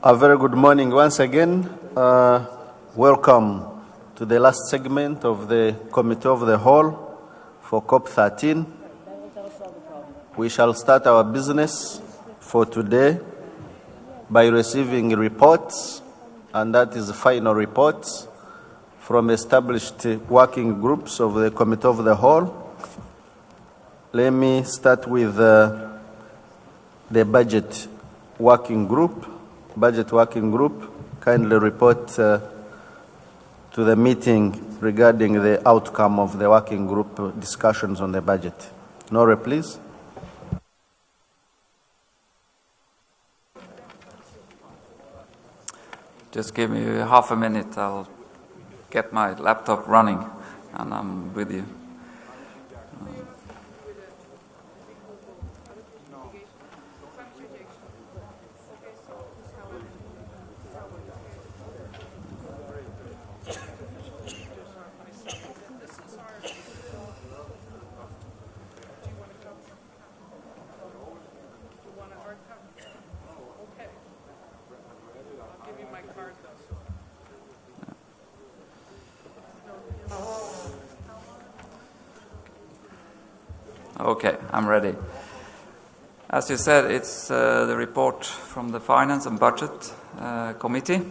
A very good morning once again. Welcome to the last segment of the Committee of the Whole for COP13. We shall start our business for today by receiving reports, and that is the final reports from established working groups of the Committee of the Whole. Let me start with the Budget Working Group. Budget Working Group kindly report to the meeting regarding the outcome of the working group discussions on the budget. Nora, please. Just give me half a minute. I'll get my laptop running and I'm with you. Okay, I'm ready. As you said, it's the report from the Finance and Budget Committee.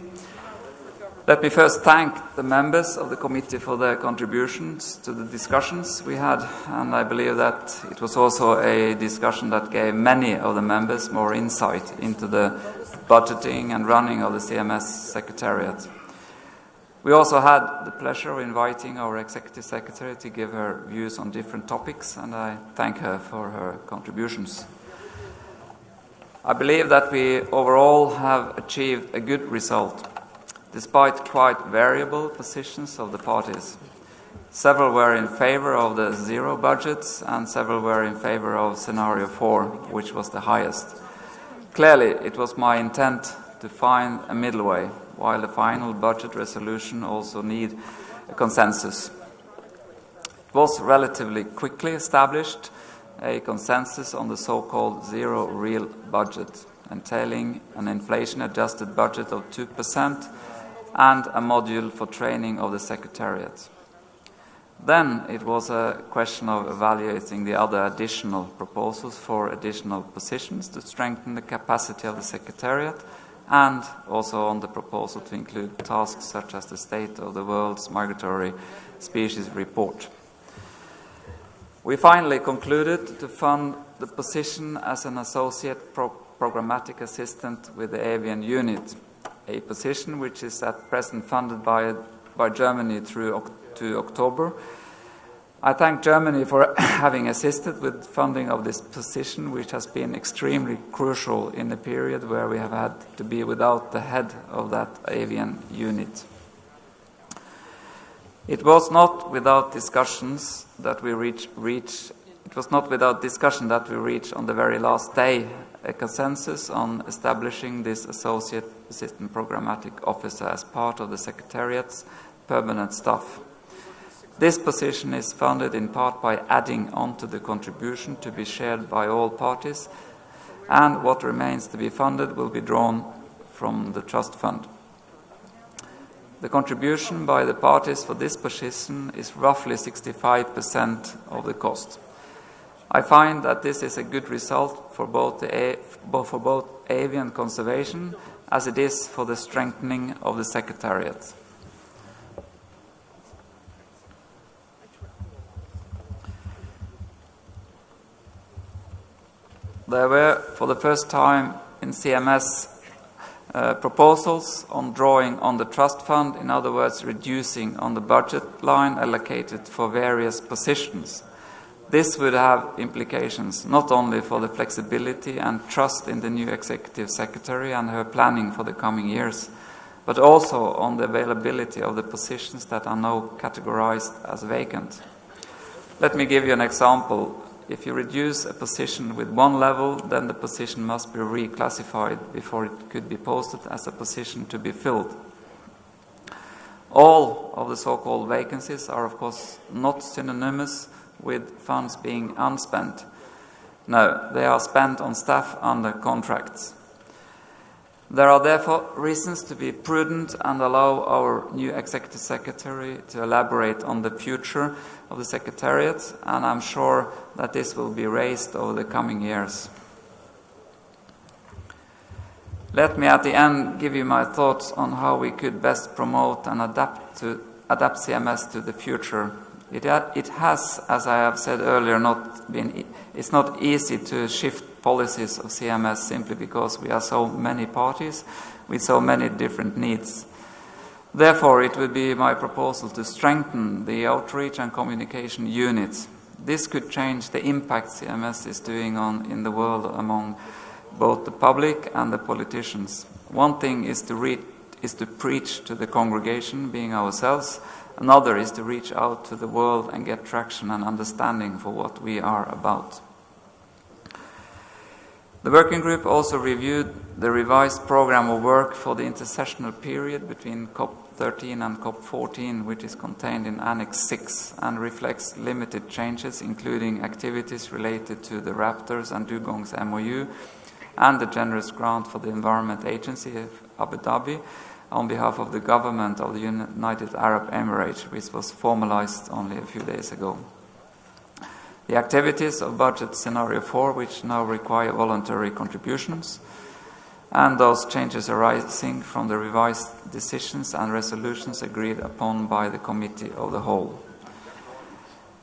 Let me first thank the members of the committee for their contributions to the discussions we had, and I believe that it was also a discussion that gave many of the members more insight into the budgeting and running of the CMS Secretariat. We also had the pleasure of inviting our Executive Secretary to give her views on different topics, and I thank her for her contributions. I believe that we overall have achieved a good result, despite quite variable positions of the parties. Several were in favor of the zero budgets, and several were in favor of scenario 4, which was the highest. Clearly, it was my intent to find a middle way, while the final budget resolution also need a consensus. It was relatively quickly established a consensus on the so-called zero real budget, entailing an inflation-adjusted budget of 2% and a module for training of the Secretariat. Then it was a question of evaluating the other additional proposals for additional positions to strengthen the capacity of the Secretariat, and also on the proposal to include tasks such as the State of the World's Migratory Species Report. We finally concluded to fund the position as an associate programmatic assistant with the avian unit, a position which is at present funded by Germany through to October. I thank Germany for having assisted with funding of this position, which has been extremely crucial in a period where we have had to be without the head of that avian unit. It was not without discussions that we reached on the very last day a consensus on establishing this associate assistant programmatic officer as part of the Secretariat's permanent staff. This position is funded in part by adding on to the contribution to be shared by all parties, and what remains to be funded will be drawn from the trust fund. The contribution by the parties for this position is roughly 65% of the cost. I find that this is a good result for both avian conservation as it is for the strengthening of the Secretariat. There were, for the first time in CMS, proposals on drawing on the trust fund, in other words, reducing on the budget line allocated for various positions. This would have implications not only for the flexibility and trust in the new Executive Secretary and her planning for the coming years, but also on the availability of the positions that are now categorized as vacant. Let me give you an example. If you reduce a position with one level, then the position must be reclassified before it could be posted as a position to be filled. All of the so-called vacancies are, of course, not synonymous with funds being unspent. No, they are spent on staff under contracts. There are therefore reasons to be prudent and allow our new Executive Secretary to elaborate on the future of the Secretariat, and I'm sure that this will be raised over the coming years. Let me at the end give you my thoughts on how we could best promote and adapt CMS to the future. It has, as I have said earlier, it's not easy to shift policies of CMS simply because we are so many parties with so many different needs. Therefore, it would be my proposal to strengthen the outreach and communication units. This could change the impact CMS is doing in the world among both the public and the politicians. One thing is to preach to the congregation, being ourselves. Another is to reach out to the world and get traction and understanding for what we are about. The working group also reviewed the revised program of work for the intersessional period between COP13 and COP14, which is contained in Annex 6 and reflects limited changes, including activities related to the Raptors and Dugong's MOU and the generous grant for the Environment Agency of Abu Dhabi on behalf of the government of the United Arab Emirates, which was formalized only a few days ago. The activities of Budget Scenario 4, which now require voluntary contributions, and those changes arising from the revised decisions and resolutions agreed upon by the Committee of the Whole.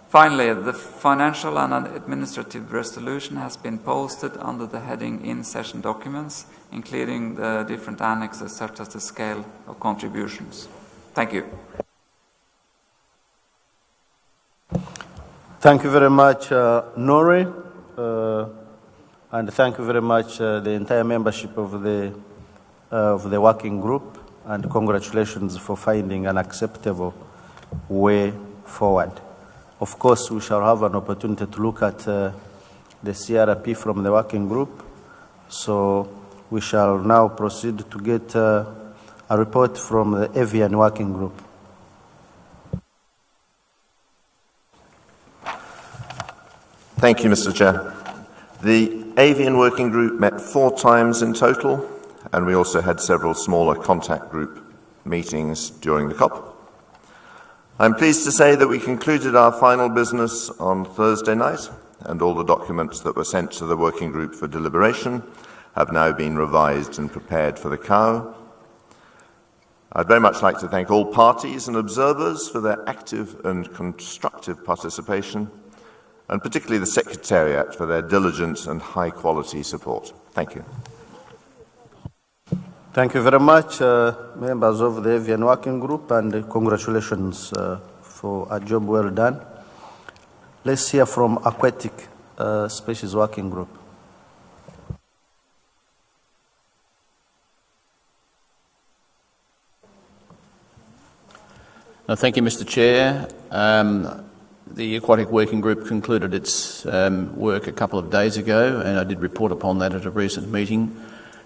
Finally, the financial and administrative resolution has been posted under the heading In-Session Documents, including the different annexes such as the scale of contributions. Thank you. Thank you very much, Nore, and thank you very much the entire membership of the working group, and congratulations for finding an acceptable way forward. Of course, we shall have an opportunity to look at the CRP from the working group, so we shall now proceed to get a report from the Avian working group. Thank you, Mr. Chair. The Avian Working Group met 4 times in total, and we also had several smaller contact group meetings during the COP. I'm pleased to say that we concluded our final business on Thursday night, and all the documents that were sent to the working group for deliberation have now been revised and prepared for the COW. I'd very much like to thank all parties and observers for their active and constructive participation, and particularly the Secretariat for their diligent and high-quality support. Thank you. Thank you very much, members of the Avian Working Group, and congratulations for a job well done. Let's hear from Aquatic Species Working Group. Thank you, Mr. Chair. The Aquatic Working Group concluded its work a couple of days ago, and I did report upon that at a recent meeting.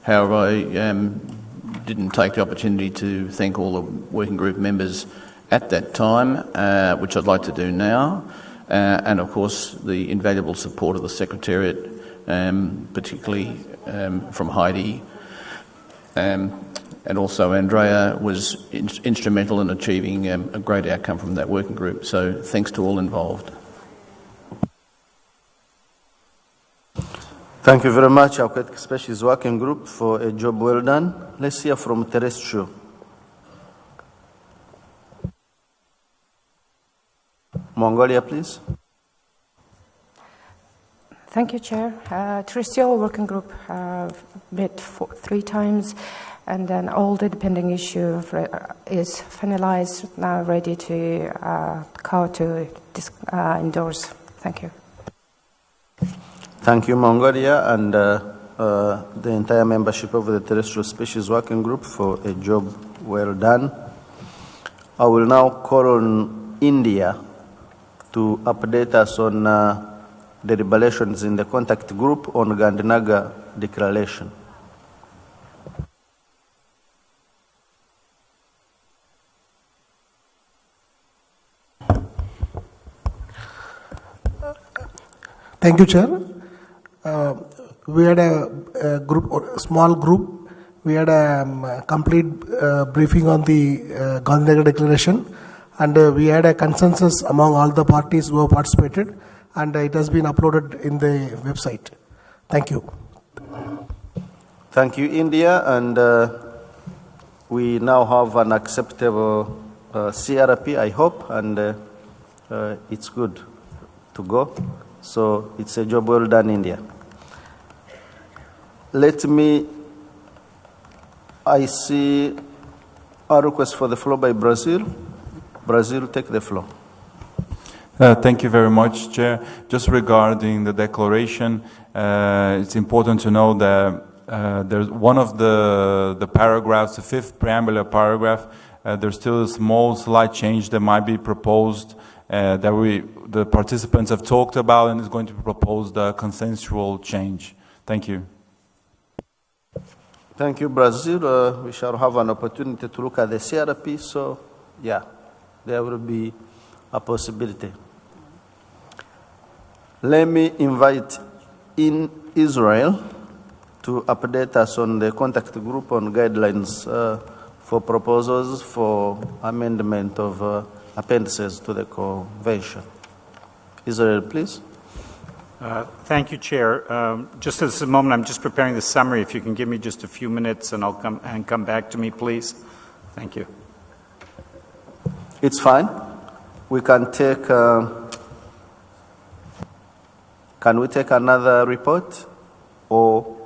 However, I didn't take the opportunity to thank all the working group members at that time, which I'd like to do now, and of course the invaluable support of the Secretariat, particularly from Heidi, and also Andrea was instrumental in achieving a great outcome from that working group. So thanks to all involved. Thank you very much, Aquatic Species Working Group, for a job well done. Let's hear from Terrestrial. Mongolia, please. Thank you, Chair. Terrestrial Working Group met 3 times, and then all the depending issue is finalized, now ready to call to endorse. Thank you. Thank you, Mongolia, and the entire membership of the Terrestrial Species Working Group for a job well done. I will now call on India to update us on the deliberations in the contact group on Gandhinagar Declaration. Thank you, Chair. We had a small group We had a complete briefing on the Gandhinagar Declaration, and we had a consensus among all the parties who have participated, and it has been uploaded in the website. Thank you. Thank you, India, and we now have an acceptable CRP, I hope, and it's good to go. So it's a job well done, India. I see a request for the floor by Brazil. Brazil, take the floor. Thank you very much, Chair. Just regarding the declaration, it's important to know that there's one of the paragraphs, the fifth preambular paragraph, there's still a small slight change that might be proposed that the participants have talked about, and is going to be proposed a consensual change. Thank you. Thank you, Brazil. We shall have an opportunity to look at the CRP, so yeah, there will be a possibility. Let me invite in Israel to update us on the contact group on guidelines for proposals for amendment of appendices to the convention. Israel, please. Thank you, Chair. Just at this moment, I'm just preparing the summary. If you can give me just a few minutes, and I'll come back to me, please. Thank you. It's fine. We can take. Can we take another report, or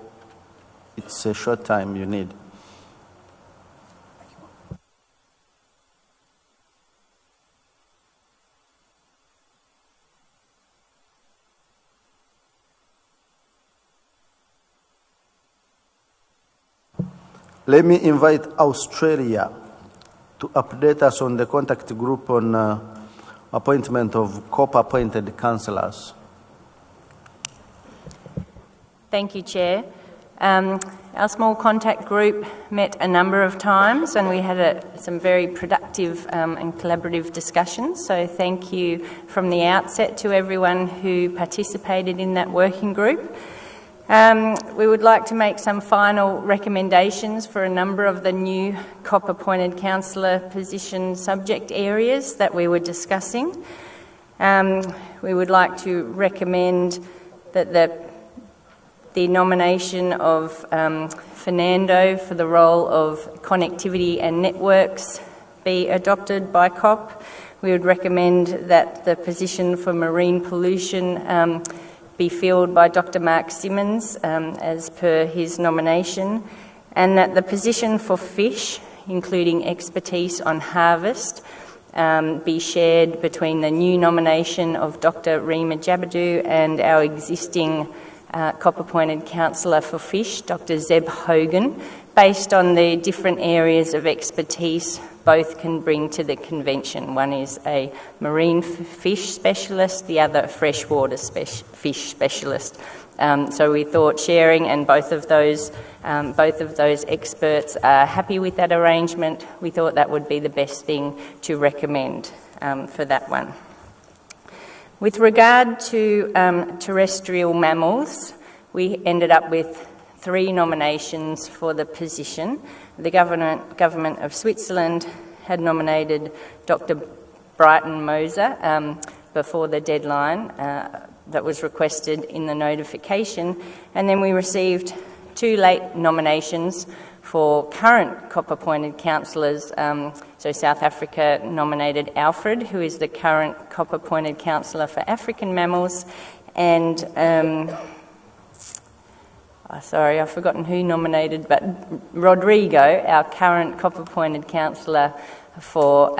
it's a short time you need? Let me invite Australia to update us on the contact group on appointment of COP-appointed councillors. Thank you, Chair. Our small contact group met a number of times, and we had some very productive and collaborative discussions. So thank you from the outset to everyone who participated in that working group. We would like to make some final recommendations for a number of the new COP-appointed councillor position subject areas that we were discussing. We would like to recommend that the nomination of Fernando for the role of connectivity and networks be adopted by COP. We would recommend that the position for marine pollution be filled by Dr. Mark Simmons as per his nomination, and that the position for fish, including expertise on harvest, be shared between the new nomination of Dr. Rima Jabadoo and our existing COP-appointed councillor for fish, Dr. Zeb Hogan, based on the different areas of expertise both can bring to the convention. One is a marine fish specialist, the other a freshwater fish specialist. So we thought sharing, and both of those experts are happy with that arrangement. We thought that would be the best thing to recommend for that one. With regard to terrestrial mammals, we ended up with 3 nominations for the position. The government of Switzerland had nominated Dr. Brighton Moser before the deadline that was requested in the notification, and then we received 2 late nominations for current COP-appointed councillors. So South Africa nominated Alfred, who is the current COP-appointed councillor for African mammals, and sorry, I've forgotten who nominated, but Rodrigo, our current COP-appointed councillor for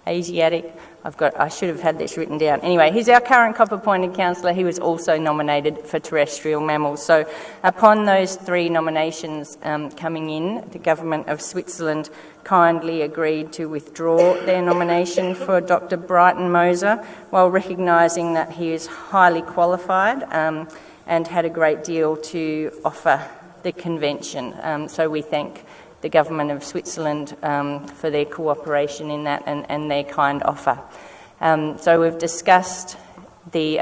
Asiatic. I should have had this written down. Anyway, he's our current COP-appointed councillor. He was also nominated for terrestrial mammals. So upon those 3 nominations coming in, the government of Switzerland kindly agreed to withdraw their nomination for Dr. Brighton Moser, while recognising that he is highly qualified and had a great deal to offer the convention. So we thank the government of Switzerland for their cooperation in that and their kind offer. So we've discussed the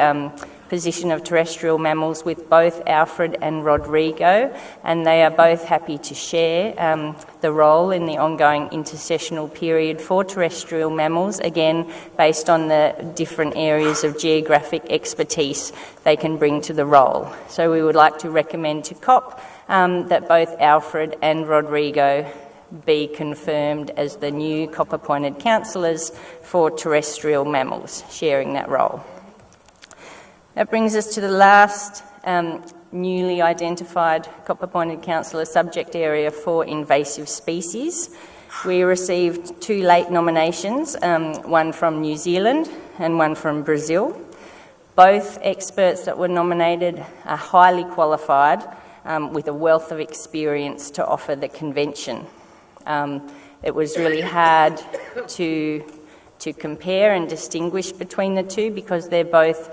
position of terrestrial mammals with both Alfred and Rodrigo, and they are both happy to share the role in the ongoing intersessional period for terrestrial mammals, again based on the different areas of geographic expertise they can bring to the role. So we would like to recommend to COP that both Alfred and Rodrigo be confirmed as the new COP-appointed councillors for terrestrial mammals, sharing that role. That brings us to the last newly identified COP-appointed councillor subject area for invasive species. We received 2 late nominations, one from New Zealand and one from Brazil. Both experts that were nominated are highly qualified with a wealth of experience to offer the convention. It was really hard to compare and distinguish between the two because they look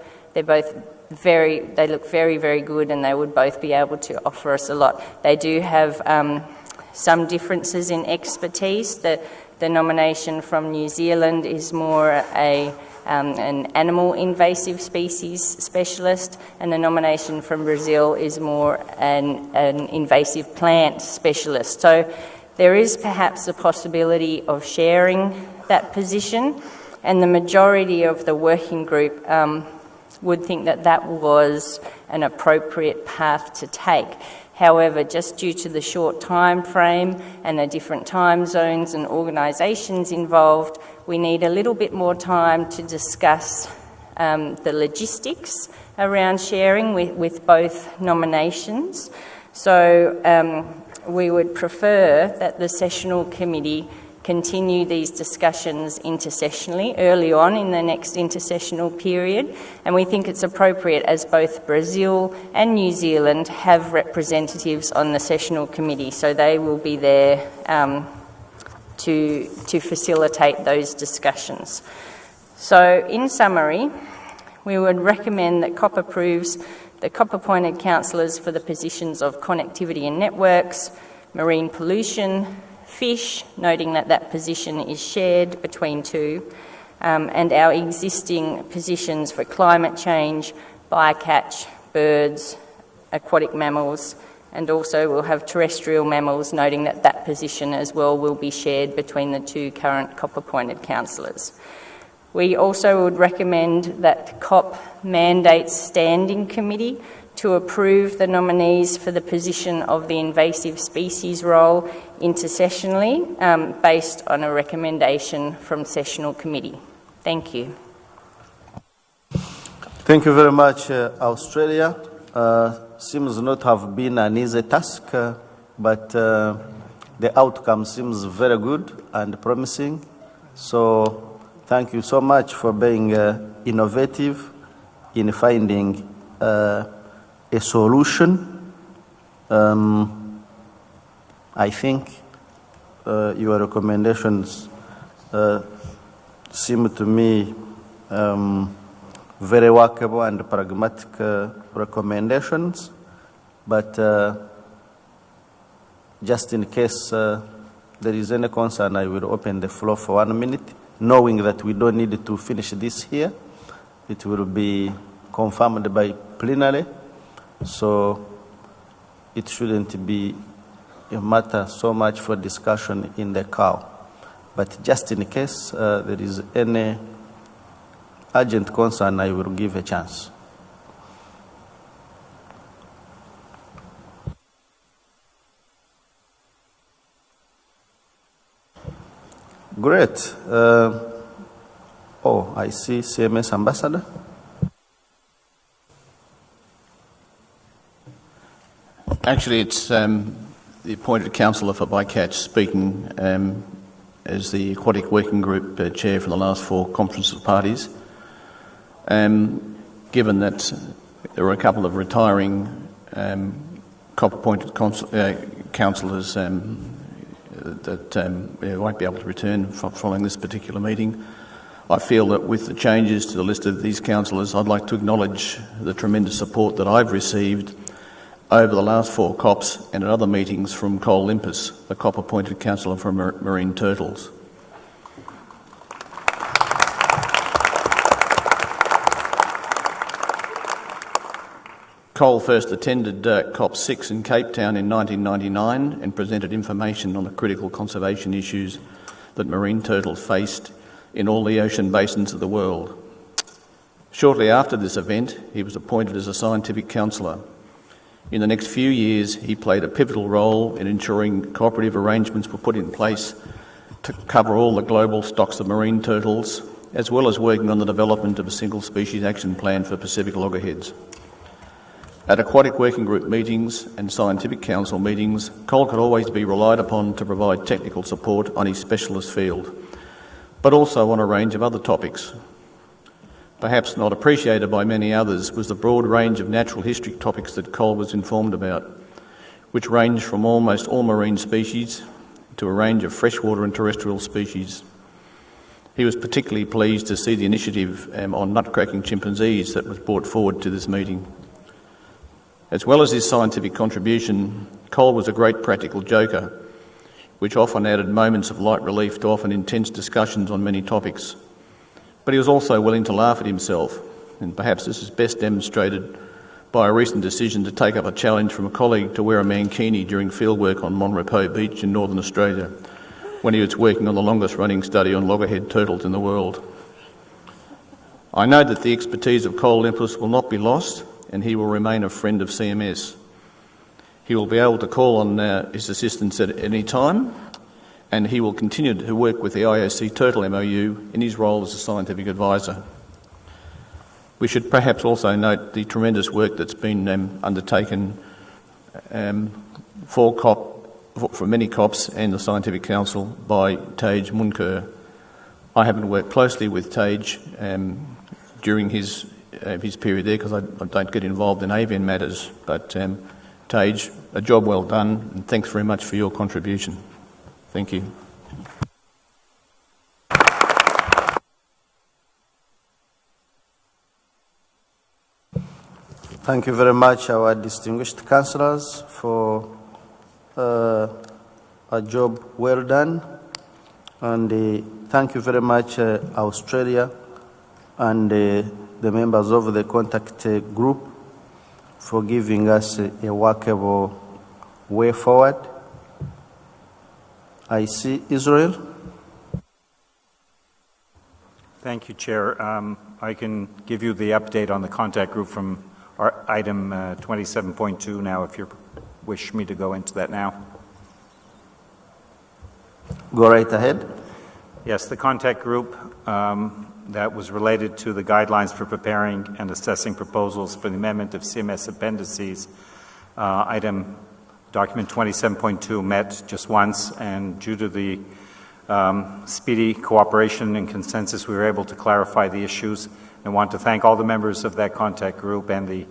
very, very good, and they would both be able to offer us a lot. They do have some differences in expertise. The nomination from New Zealand is more an animal invasive species specialist, and the nomination from Brazil is more an invasive plant specialist. So there is perhaps a possibility of sharing that position, and the majority of the working group would think that that was an appropriate path to take. However, just due to the short time frame and the different time zones and organisations involved, we need a little bit more time to discuss the logistics around sharing with both nominations. So we would prefer that the sessional committee continue these discussions intersessionally early on in the next intersessional period, and we think it's appropriate as both Brazil and New Zealand have representatives on the sessional committee, so they will be there to facilitate those discussions. So in summary, we would recommend that COP approves the COP-appointed councillors for the positions of connectivity and networks, marine pollution, fish, noting that that position is shared between 2, and our existing positions for climate change, bycatch, birds, aquatic mammals, and also we'll have terrestrial mammals, noting that that position as well will be shared between the 2 current COP-appointed councillors. We also would recommend that COP mandates standing committee to approve the nominees for the position of the invasive species role intersessionally based on a recommendation from sessional committee. Thank you. Thank you very much, Australia. Seems not to have been an easy task, but the outcome seems very good and promising. So thank you so much for being innovative in finding a solution. I think your recommendations seem to me very workable and pragmatic recommendations, but just in case there is any concern, I will open the floor for 1 minute, knowing that we don't need to finish this here. It will be confirmed by plenary, so it shouldn't be a matter so much for discussion in the COW. But just in case there is any urgent concern, I will give a chance. Great. I see CMS Ambassador. Actually, it's the appointed councillor for Bycatch speaking as the Aquatic Working Group chair for the last 4 conference of parties. Given that there were a couple of retiring COP-appointed councillors that won't be able to return following this particular meeting, I feel that with the changes to the list of these councillors, I'd like to acknowledge the tremendous support that I've received over the last 4 COPs and at other meetings from Cole Limpus, the COP-appointed councillor for marine turtles. Cole first attended COP6 in Cape Town in 1999 and presented information on the critical conservation issues that marine turtles faced in all the ocean basins of the world. Shortly after this event, he was appointed as a scientific counsellor. In the next few years, he played a pivotal role in ensuring cooperative arrangements were put in place to cover all the global stocks of marine turtles, as well as working on the development of a single species action plan for Pacific loggerheads. At aquatic working group meetings and scientific council meetings, Cole could always be relied upon to provide technical support on his specialist field, but also on a range of other topics. Perhaps not appreciated by many others was the broad range of natural history topics that Cole was informed about, which ranged from almost all marine species to a range of freshwater and terrestrial species. He was particularly pleased to see the initiative on nutcracking chimpanzees that was brought forward to this meeting. As well as his scientific contribution, Cole was a great practical joker, which often added moments of light relief to often intense discussions on many topics. But he was also willing to laugh at himself, and perhaps this is best demonstrated by a recent decision to take up a challenge from a colleague to wear a mankini during fieldwork on Monrepo Beach in Northern Australia, when he was working on the longest-running study on loggerhead turtles in the world. I know that the expertise of Cole Limpus will not be lost, and he will remain a friend of CMS. He will be able to call on his assistance at any time, and he will continue to work with the IOC Turtle MOU in his role as a scientific advisor. We should perhaps also note the tremendous work that's been undertaken for many COPs and the Scientific Council by Tage Munker. I haven't worked closely with Tage during his period there because I don't get involved in avian matters, but Tage, a job well done, and thanks very much for your contribution. Thank you. Thank you very much, our distinguished councillors, for a job well done. And thank you very much, Australia, and the members of the contact group for giving us a workable way forward. I see Israel. Thank you, Chair. I can give you the update on the contact group from our item 27.2 now, if you wish me to go into that now. Go right ahead. Yes, the contact group that was related to the guidelines for preparing and assessing proposals for the amendment of CMS appendices, document 27.2 met just once, and due to the speedy cooperation and consensus, we were able to clarify the issues. I want to thank all the members of that contact group and the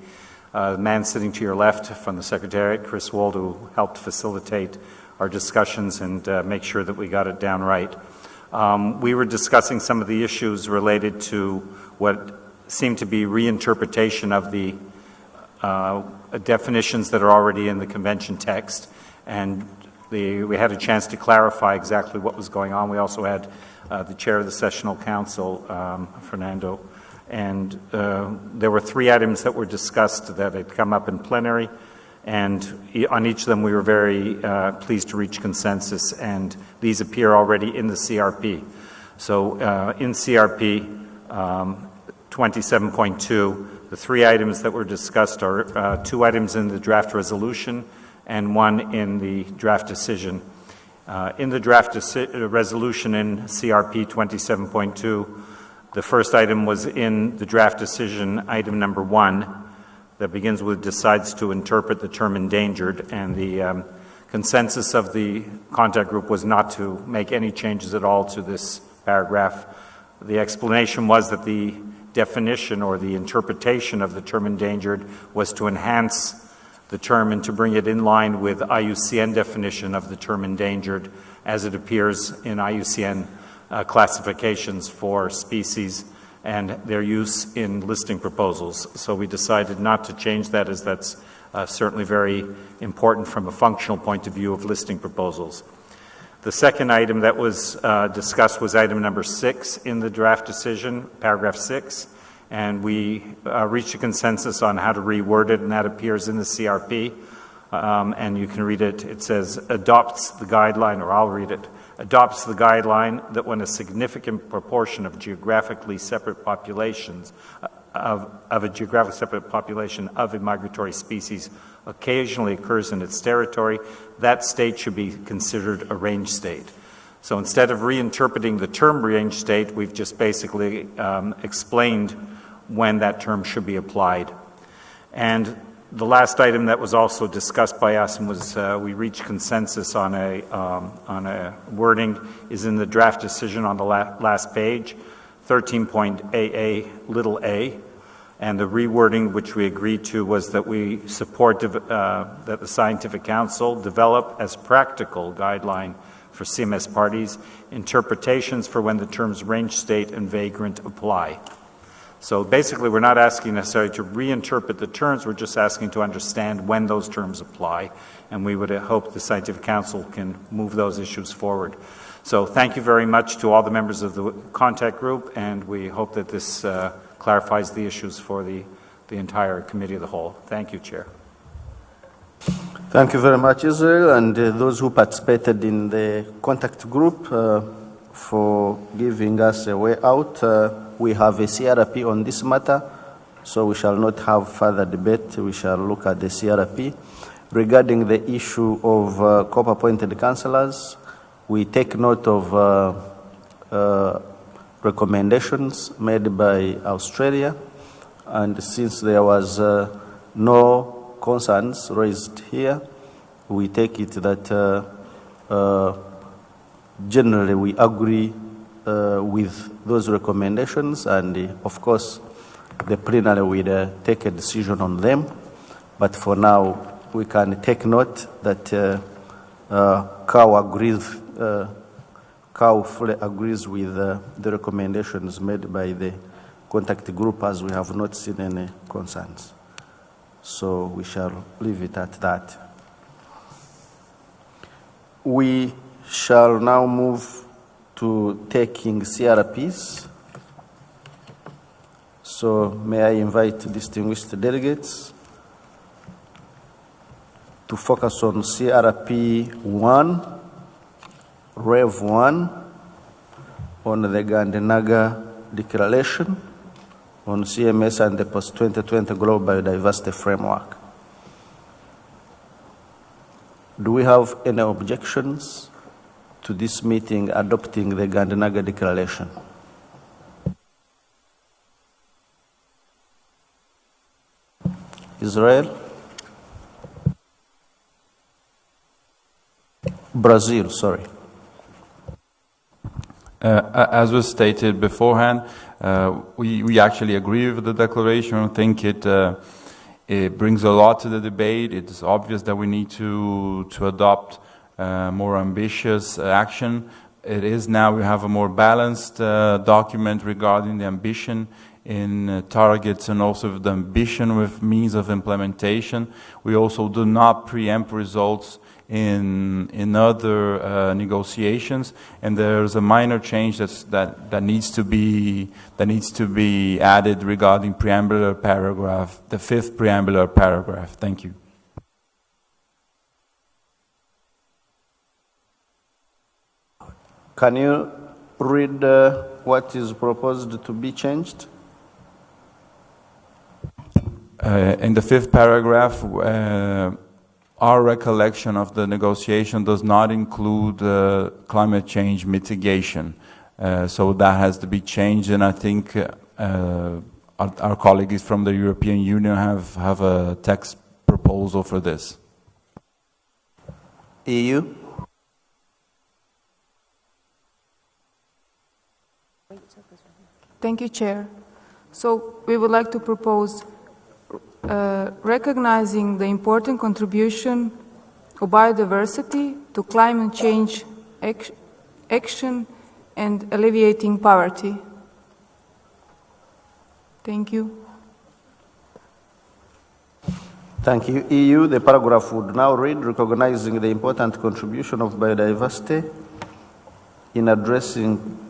man sitting to your left from the Secretariat, Chris Wold, who helped facilitate our discussions and make sure that we got it down right. We were discussing some of the issues related to what seemed to be reinterpretation of the definitions that are already in the convention text, and we had a chance to clarify exactly what was going on. We also had the chair of the sessional council, Fernando, and there were 3 items that were discussed that had come up in plenary, and on each of them we were very pleased to reach consensus, and these appear already in the CRP. So in CRP 27.2, the 3 items that were discussed are 2 items in the draft resolution and 1 in the draft decision. In the draft resolution in CRP 27.2, the first item was in the draft decision, item number 1, that begins with decides to interpret the term endangered, and the consensus of the contact group was not to make any changes at all to this paragraph. The explanation was that the definition or the interpretation of the term endangered was to enhance the term and to bring it in line with IUCN definition of the term endangered as it appears in IUCN classifications for species and their use in listing proposals. So we decided not to change that, as that's certainly very important from a functional point of view of listing proposals. The second item that was discussed was item number 6 in the draft decision, paragraph 6, and we reached a consensus on how to reword it, and that appears in the CRP. And you can read it. It says, adopts the guideline, or I'll read it, adopts the guideline that when a significant proportion of geographically separate populations of a geographically separate population of a migratory species occasionally occurs in its territory, that state should be considered a range state. So instead of reinterpreting the term range state, we've just basically explained when that term should be applied. And the last item that was also discussed by us and was we reached consensus on a wording is in the draft decision on the last page, 13.AA little a, and the rewording which we agreed to was that we support that the Scientific Council develop as practical guideline for CMS parties interpretations for when the terms range state and vagrant apply. So basically, we're not asking necessarily to reinterpret the terms, we're just asking to understand when those terms apply, and we would hope the Scientific Council can move those issues forward. So thank you very much to all the members of the contact group, and we hope that this clarifies the issues for the entire committee of the whole. Thank you, Chair. Thank you very much, Israel, and those who participated in the contact group for giving us a way out. We have a CRP on this matter, so we shall not have further debate. We shall look at the CRP. Regarding the issue of COP-appointed councillors, we take note of recommendations made by Australia, and since there was no concerns raised here, we take it that generally we agree with those recommendations, and of course the plenary will take a decision on them, but for now we can take note that COW fully agrees with the recommendations made by the contact group, as we have not seen any concerns. So we shall leave it at that. We shall now move to taking CRPs. So may I invite distinguished delegates to focus on CRP 1, Rev 1, on the Gandhinagar Declaration on CMS and the post-2020 Global Biodiversity Framework. Do we have any objections to this meeting adopting the Gandhinagar Declaration? Israel? Brazil, sorry. As was stated beforehand, we actually agree with the declaration. I think it brings a lot to the debate. It's obvious that we need to adopt more ambitious action. It is now we have a more balanced document regarding the ambition in targets and also the ambition with means of implementation. We also do not preempt results in other negotiations, and there's a minor change that needs to be added regarding preambular paragraph, the 5th preambular paragraph. Thank you. Can you read what is proposed to be changed? In the 5th paragraph, our recollection of the negotiation does not include climate change mitigation. So that has to be changed, and I think our colleagues from the European Union have a text proposal for this. EU? Thank you, Chair. So we would like to propose recognizing the important contribution of biodiversity to climate change action and alleviating poverty. Thank you. Thank you. EU, the paragraph would now read, recognizing the important contribution of biodiversity in addressing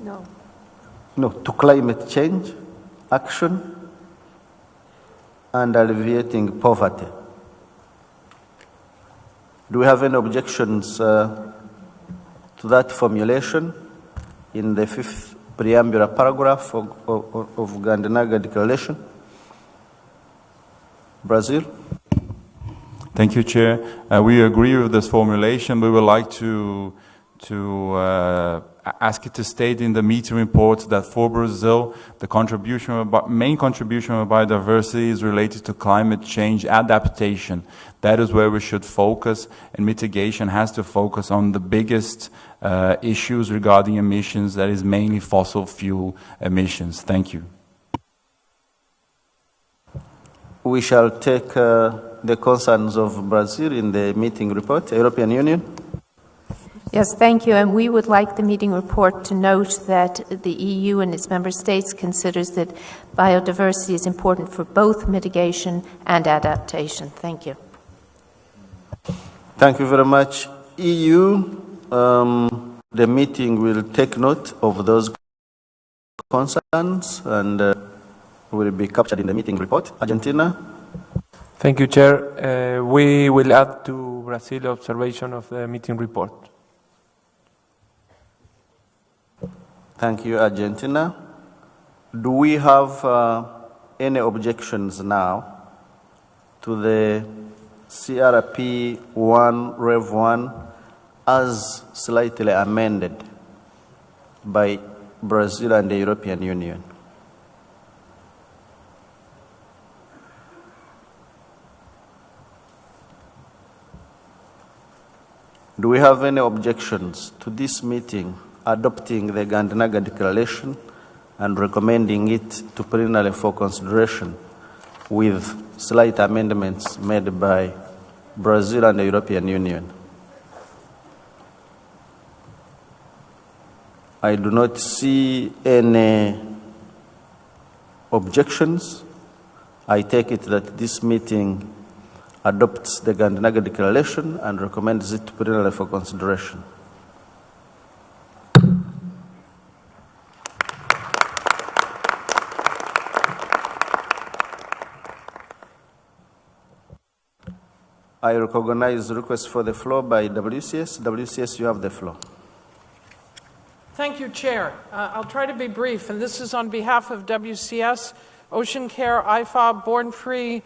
to climate change action and alleviating poverty. Do we have any objections to that formulation in the fifth preambular paragraph of Gandinaga Declaration? Brazil? Thank you, Chair. We agree with this formulation. We would like to ask it to state in the meeting report that for Brazil, the main contribution of biodiversity is related to climate change adaptation. That is where we should focus, and mitigation has to focus on the biggest issues regarding emissions, that is mainly fossil fuel emissions. Thank you. We shall take the concerns of Brazil in the meeting report. European Union? Yes, thank you. And we would like the meeting report to note that the EU and its member states considers that biodiversity is important for both mitigation and adaptation. Thank you. Thank you very much. EU, the meeting will take note of those concerns and will be captured in the meeting report. Argentina? Thank you, Chair. We will add to Brazil observation of the meeting report. Thank you, Argentina. Do we have any objections now to the CRP 1, Rev 1, as slightly amended by Brazil and the European Union? Do we have any objections to this meeting adopting the Gandinaga Declaration and recommending it to plenary for consideration with slight amendments made by Brazil and the European Union? I do not see any objections. I take it that this meeting adopts the Gandinaga Declaration and recommends it to plenary for consideration. I recognize the request for the floor by WCS. WCS, you have the floor. Thank you, Chair. I'll try to be brief, and this is on behalf of WCS, Ocean Care, IFOB, Born Free,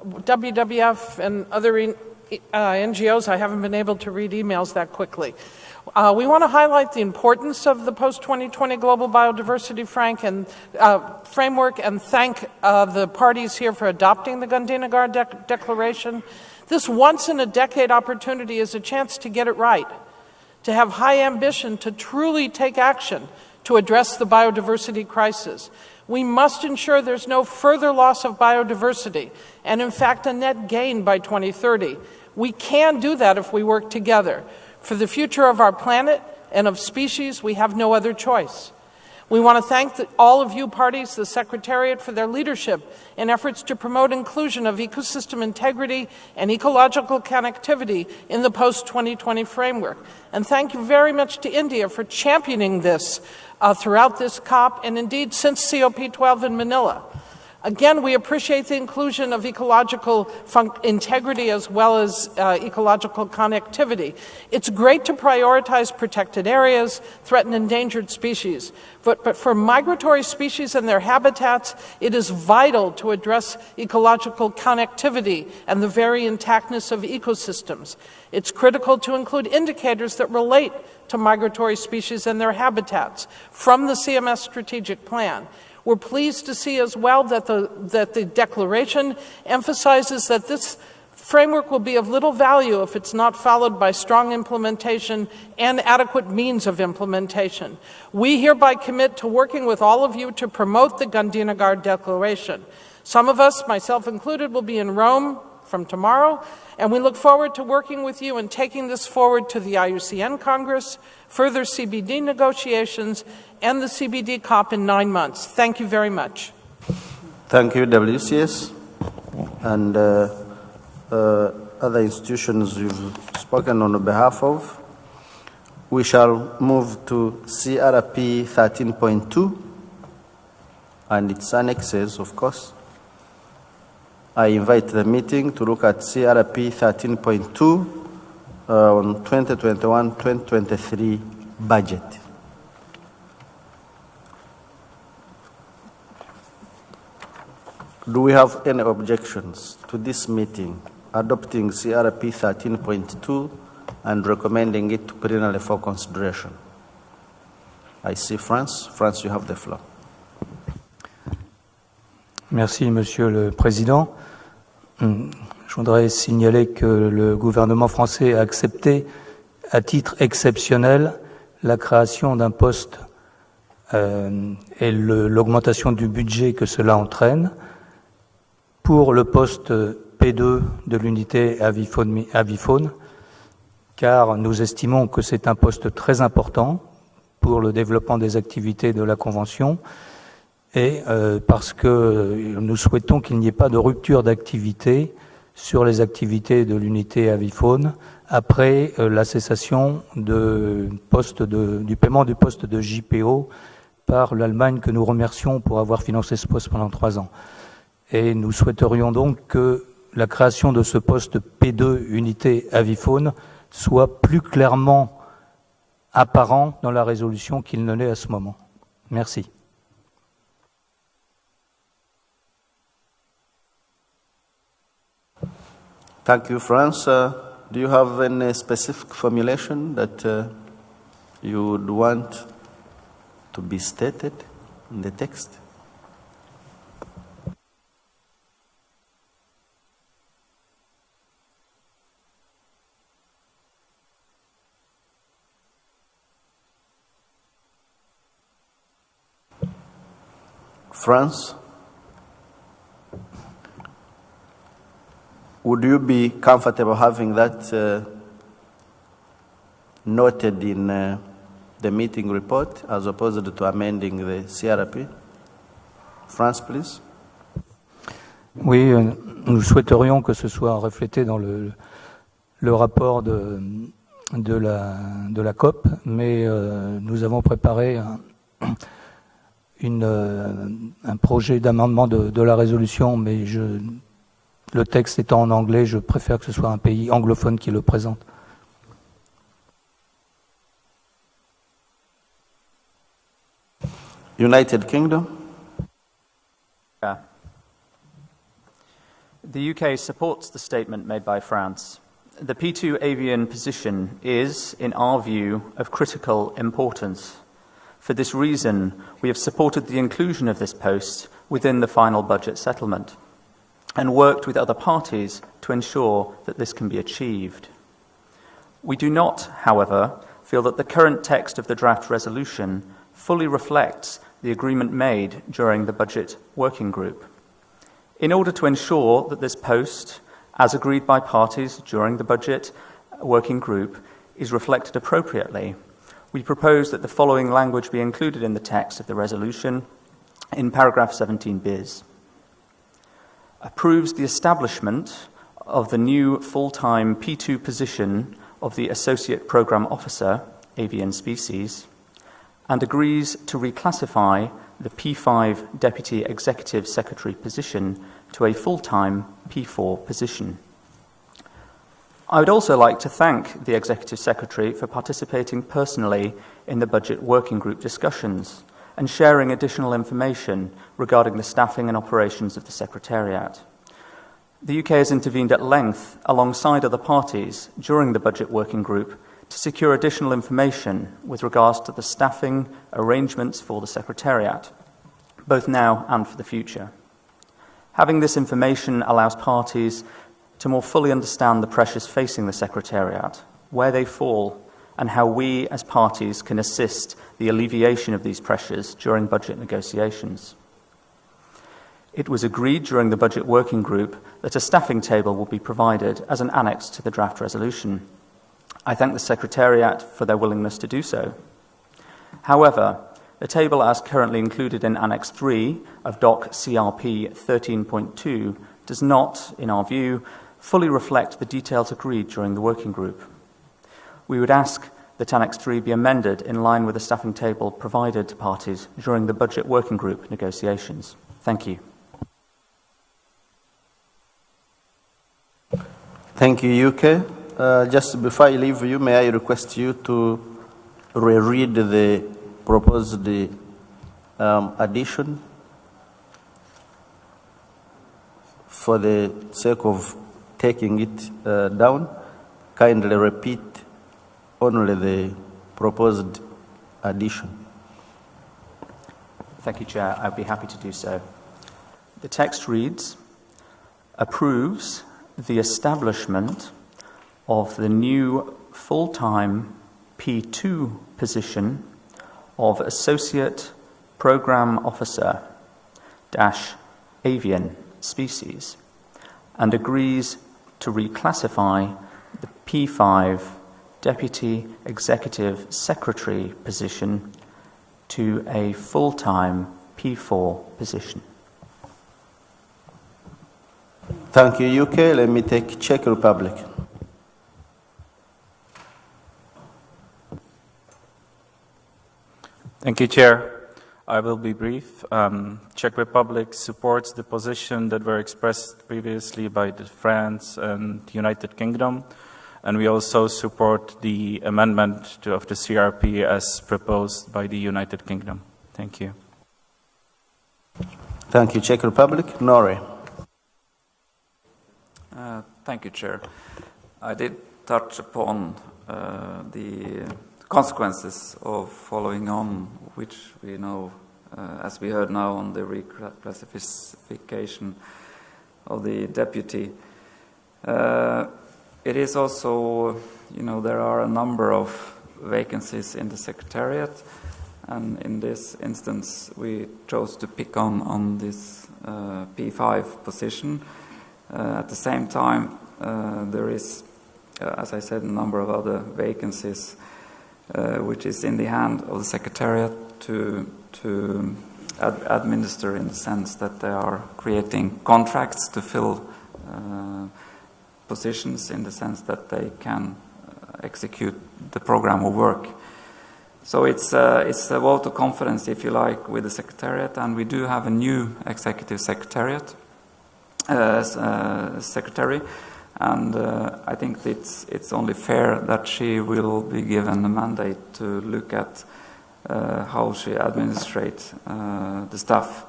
WWF, and other NGOs. I haven't been able to read emails that quickly. We want to highlight the importance of the post-2020 Global Biodiversity Framework and thank the parties here for adopting the Gandinaga Declaration. This once-in-a-decade opportunity is a chance to get it right, to have high ambition, to truly take action to address the biodiversity crisis. We must ensure there's no further loss of biodiversity, and in fact a net gain by 2030. We can do that if we work together. For the future of our planet and of species, we have no other choice. We want to thank all of you parties, the Secretariat, for their leadership in efforts to promote inclusion of ecosystem integrity and ecological connectivity in the post-2020 framework. And thank you very much to India for championing this throughout this COP and indeed since COP12 in Manila. Again, we appreciate the inclusion of ecological integrity as well as ecological connectivity. It's great to prioritize protected areas, threatened endangered species, but for migratory species and their habitats, it is vital to address ecological connectivity and the very intactness of ecosystems. It's critical to include indicators that relate to migratory species and their habitats from the CMS strategic plan. We're pleased to see as well that the declaration emphasizes that this framework will be of little value if it's not followed by strong implementation and adequate means of implementation. We hereby commit to working with all of you to promote the Gandinaga Declaration. Some of us, myself included, will be in Rome from tomorrow, and we look forward to working with you and taking this forward to the IUCN Congress, further CBD negotiations, and the CBD COP in 9 months. Thank you very much. Thank you, WCS. And other institutions you've spoken on behalf of. We shall move to CRP 13.2 and its annexes, of course. I invite the meeting to look at CRP 13.2 on 2021-2023 budget. Do we have any objections to this meeting adopting CRP 13.2 and recommending it to plenary for consideration? I see France. France, you have the floor. Merci, Monsieur le Président. Je voudrais signaler que le gouvernement français a accepté, à titre exceptionnel, la création d'un poste et l'augmentation du budget que cela entraîne pour le poste P2 de l'unité avifaune, car nous estimons que c'est un poste très important pour le développement des activités de la Convention et parce que nous souhaitons qu'il n'y ait pas de rupture d'activité sur les activités de l'unité avifaune après la cessation du paiement du poste de JPO par l'Allemagne, que nous remercions pour avoir financé ce poste pendant 3 ans. Et nous souhaiterions donc que la création de ce poste P2 unité avifaune soit plus clairement apparent dans la résolution qu'il ne l'est à ce moment. Merci. Thank you, France. Do you have any specific formulation that you would want to be stated in the text? France? Would you be comfortable having that noted in the meeting report as opposed to amending the CRP? France, please. Oui, nous souhaiterions que ce soit reflété dans le rapport de la COP, mais nous avons préparé un projet d'amendement de la résolution, mais le texte étant en anglais, je préfère que ce soit un pays anglophone qui le présente. United Kingdom. The UK supports the statement made by France. The P2 avian position is, in our view, of critical importance. For this reason, we have supported the inclusion of this post within the final budget settlement and worked with other parties to ensure that this can be achieved. We do not, however, feel that the current text of the draft resolution fully reflects the agreement made during the budget working group. In order to ensure that this post, as agreed by parties during the budget working group, is reflected appropriately, we propose that the following language be included in the text of the resolution in paragraph 17 bis. Approves the establishment of the new full-time P2 position of the Associate Programme Officer, Avian Species, and agrees to reclassify the P5 Deputy Executive Secretary position to a full-time P4 position. I would also like to thank the Executive Secretary for participating personally in the Budget Working Group discussions and sharing additional information regarding the staffing and operations of the Secretariat. The UK has intervened at length alongside other parties during the Budget Working Group to secure additional information with regards to the staffing arrangements for the Secretariat, both now and for the future. Having this information allows parties to more fully understand the pressures facing the Secretariat, where they fall, and how we as parties can assist the alleviation of these pressures during budget negotiations. It was agreed during the Budget Working Group that a staffing table will be provided as an annex to the draft resolution. I thank the Secretariat for their willingness to do so. However, the table as currently included in Annex 3 of Doc CRP 13.2 does not, in our view, fully reflect the details agreed during the working group. We would ask that Annex 3 be amended in line with the staffing table provided to parties during the Budget Working Group negotiations. Thank you. Thank you, UK. Just before I leave you, may I request you to reread the proposed addition for the sake of taking it down. Kindly repeat only the proposed addition. Thank you, Chair. I'd be happy to do so. The text reads, approves the establishment of the new full-time P2 position of Associate Program Officer - Avian Species and agrees to reclassify the P5 Deputy Executive Secretary position to a full-time P4 position. Thank you, UK. Let me take Czech Republic. Thank you, Chair. I will be brief. Czech Republic supports the position that were expressed previously by France and United Kingdom, and we also support the amendment of the CRP as proposed by the United Kingdom. Thank you. Thank you, Czech Republic. Norway. Thank you, Chair. I did touch upon the consequences of following on, which we know, as we heard now, on the reclassification of the deputy. It is also, there are a number of vacancies in the Secretariat, and in this instance we chose to pick on this P5 position. At the same time, there is, as I said, a number of other vacancies which is in the hand of the Secretariat to administer, in the sense that they are creating contracts to fill positions, in the sense that they can execute the program of work. So it's a vote of confidence, if you like, with the Secretariat, and we do have a new Executive Secretary, and I think it's only fair that she will be given a mandate to look at how she administrates the staff.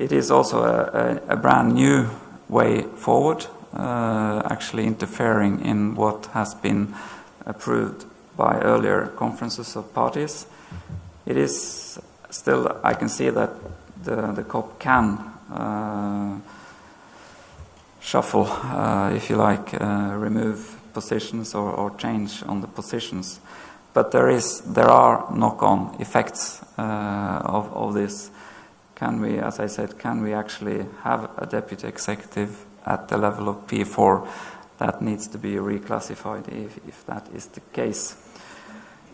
It is also a brand new way forward, actually interfering in what has been approved by earlier conferences of parties. It is still, I can see that the COP can shuffle, if you like, remove positions or change on the positions. But there are knock-on effects of this. Can we, as I said, actually have a deputy executive at the level of P4? That needs to be reclassified if that is the case.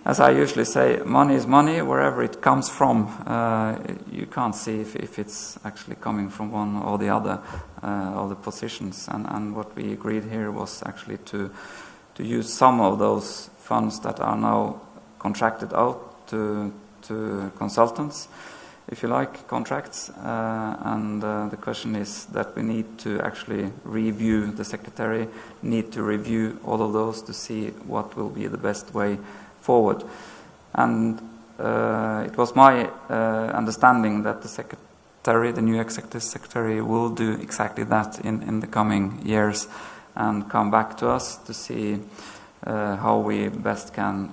As I usually say, money is money wherever it comes from. You can't see if it's actually coming from one or the other of the positions. And what we agreed here was actually to use some of those funds that are now contracted out to consultants, if you like, contracts. And the question is that we need to actually review, the Secretary need to review all of those to see what will be the best way forward. And it was my understanding that the Secretary, the new Executive Secretary, will do exactly that in the coming years and come back to us to see how we best can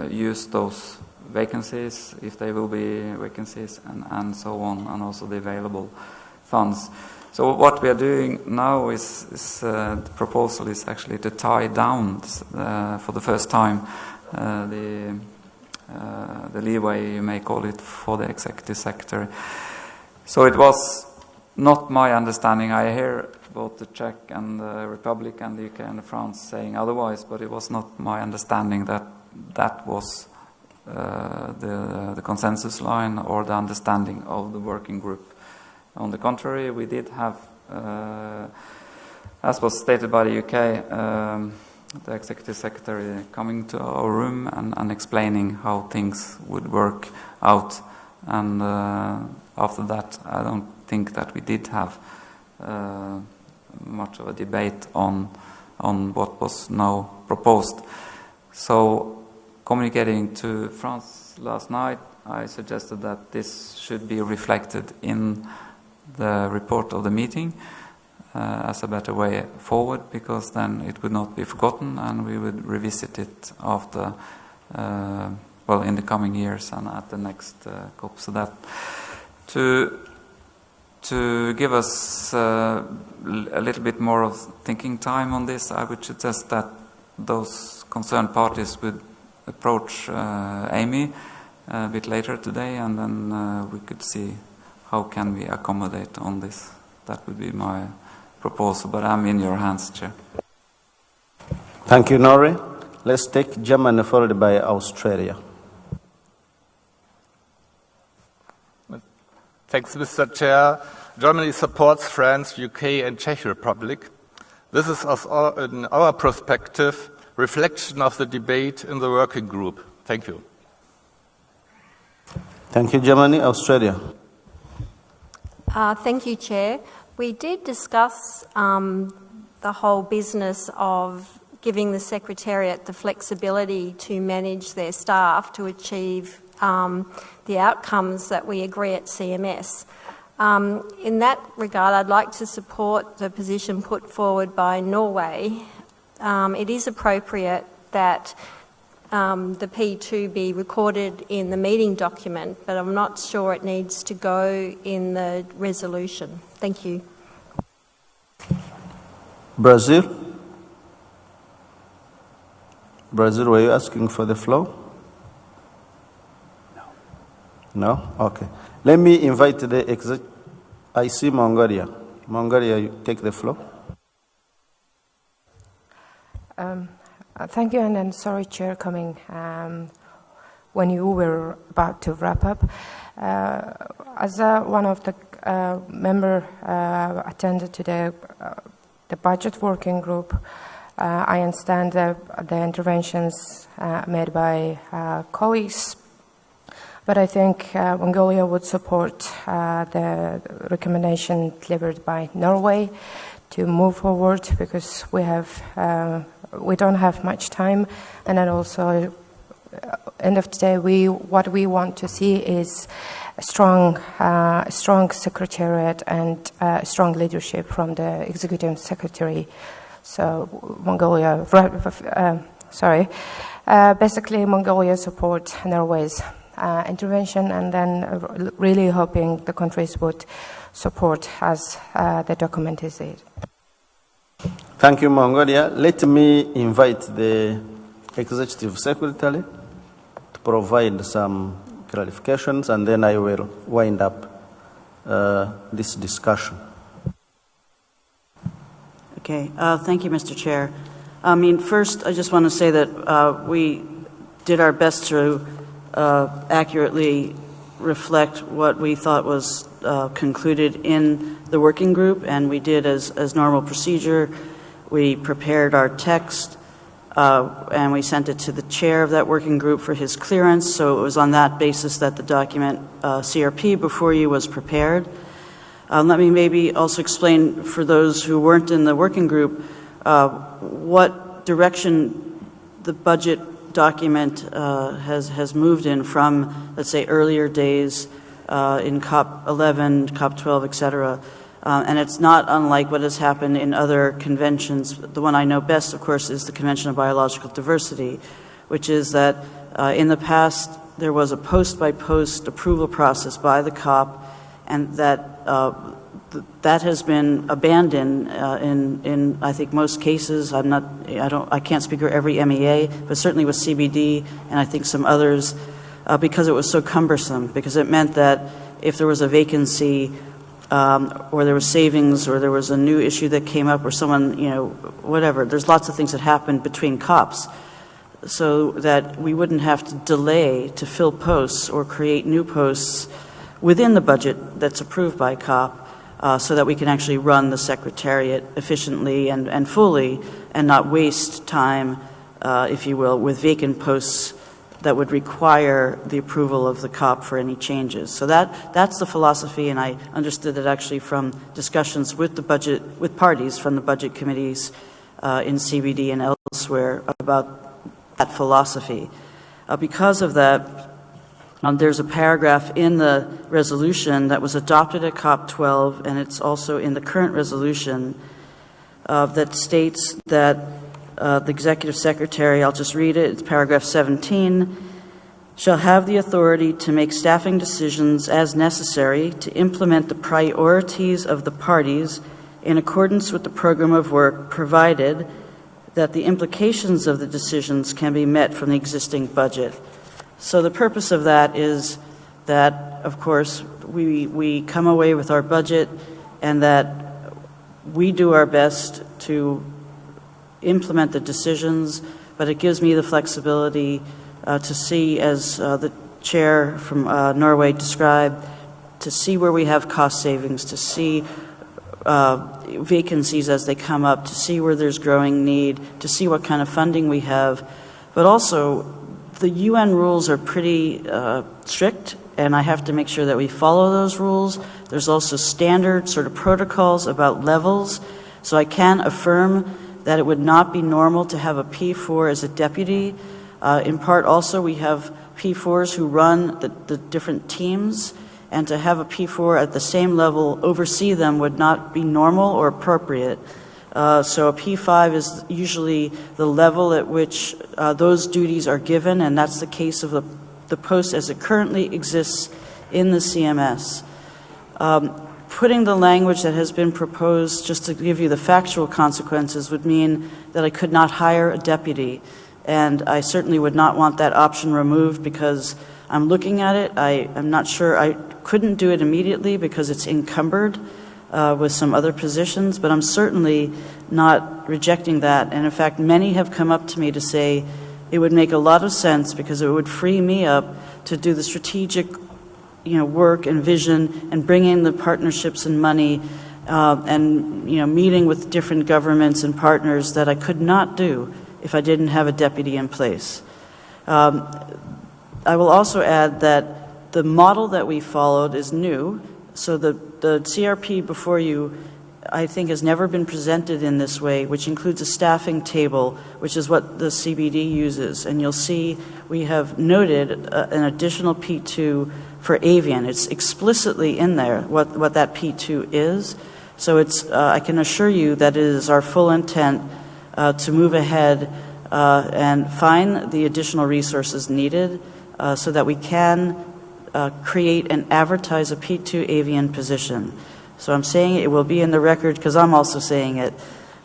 use those vacancies, if they will be vacancies, and so on, and also the available funds. So what we are doing now is the proposal is actually to tie down for the first time the leeway, you may call it, for the Executive Secretary. So it was not my understanding. I hear both the Czech and the Republic and the UK and France saying otherwise, but it was not my understanding that that was the consensus line or the understanding of the working group. On the contrary, we did have, as was stated by the UK, the Executive Secretary coming to our room and explaining how things would work out. And after that, I don't think that we did have much of a debate on what was now proposed. So, communicating to France last night, I suggested that this should be reflected in the report of the meeting as a better way forward, because then it would not be forgotten and we would revisit it after, in the coming years and at the next COP. So that to give us a little bit more of thinking time on this, I would suggest that those concerned parties would approach Amy a bit later today, and then we could see how can we accommodate on this. That would be my proposal, but I'm in your hands, Chair. Thank you, Nori. Let's take Germany followed by Australia. Thanks, Mr. Chair. Germany supports France, UK and Czech Republic. This is, in our perspective, reflection of the debate in the working group. Thank you. Thank you, Germany. Australia. Thank you, Chair. We did discuss the whole business of giving the Secretariat the flexibility to manage their staff to achieve the outcomes that we agree at CMS. In that regard, I'd like to support the position put forward by Norway. It is appropriate that the P2 be recorded in the meeting document, but I'm not sure it needs to go in the resolution. Thank you. Brazil. Brazil, were you asking for the floor? No? Okay. Let me invite the I see Mongolia. Mongolia, you take the floor. Thank you, and then sorry, Chair, coming when you were about to wrap up. As one of the member attended to the budget working group, I understand the interventions made by colleagues, but I think Mongolia would support the recommendation delivered by Norway to move forward, because we don't have much time, and then also end of the day what we want to see is a strong secretariat and strong leadership from the executive secretary. So Mongolia, basically Mongolia support Norway's intervention, and then really hoping the countries would support as the document is it. Thank you, Mongolia. Let me invite the Executive Secretary to provide some clarifications, and then I will wind up this discussion. Okay. Thank you, Mr. Chair. First, I just want to say that we did our best to accurately reflect what we thought was concluded in the working group, and we did as normal procedure. We prepared our text, and we sent it to the chair of that working group for his clearance, so it was on that basis that the document CRP before you was prepared. Let me maybe also explain for those who weren't in the working group what direction the budget document has moved in from, let's say, earlier days in COP11, COP12, etc. And it's not unlike what has happened in other conventions. The one I know best, of course, is the Convention of Biological Diversity, which is that in the past there was a post-by-post approval process by the COP, and that that has been abandoned in I think most cases. I can't speak for every MEA, but certainly with CBD and I think some others, because it was so cumbersome. Because it meant that if there was a vacancy, or there was savings, or there was a new issue that came up, or someone, whatever. There's lots of things that happened between COPs, so that we wouldn't have to delay to fill posts or create new posts within the budget that's approved by COP, so that we can actually run the Secretariat efficiently and fully, and not waste time, if you will, with vacant posts that would require the approval of the COP for any changes. So that's the philosophy, and I understood it actually from discussions with parties from the budget committees in CBD and elsewhere about that philosophy. Because of that, there's a paragraph in the resolution that was adopted at COP12, and it's also in the current resolution that states that the Executive Secretary, I'll just read it, it's paragraph 17, shall have the authority to make staffing decisions as necessary to implement the priorities of the parties in accordance with the program of work, provided that the implications of the decisions can be met from the existing budget. So the purpose of that is that, of course, we come away with our budget and that we do our best to implement the decisions, but it gives me the flexibility to see, as the chair from Norway described, to see where we have cost savings, to see vacancies as they come up, to see where there's growing need, to see what kind of funding we have. But also, the UN rules are pretty strict, and I have to make sure that we follow those rules. There's also standard sort of protocols about levels, so I can affirm that it would not be normal to have a P4 as a deputy. In part also, we have P4s who run the different teams, and to have a P4 at the same level oversee them would not be normal or appropriate. So a P5 is usually the level at which those duties are given, and that's the case of the post as it currently exists in the CMS. Putting the language that has been proposed, just to give you the factual consequences, would mean that I could not hire a deputy, and I certainly would not want that option removed because I'm looking at it. I'm not sure. I couldn't do it immediately because it's encumbered with some other positions, but I'm certainly not rejecting that. And in fact, many have come up to me to say it would make a lot of sense because it would free me up to do the strategic work and vision and bring in the partnerships and money and meeting with different governments and partners that I could not do if I didn't have a deputy in place. I will also add that the model that we followed is new. So the CRP before you, I think, has never been presented in this way, which includes a staffing table, which is what the CBD uses. And you'll see we have noted an additional P2 for avian. It's explicitly in there what that P2 is. So I can assure you that it is our full intent to move ahead and find the additional resources needed so that we can create and advertise a P2 avian position. So I'm saying it will be in the record because I'm also saying it.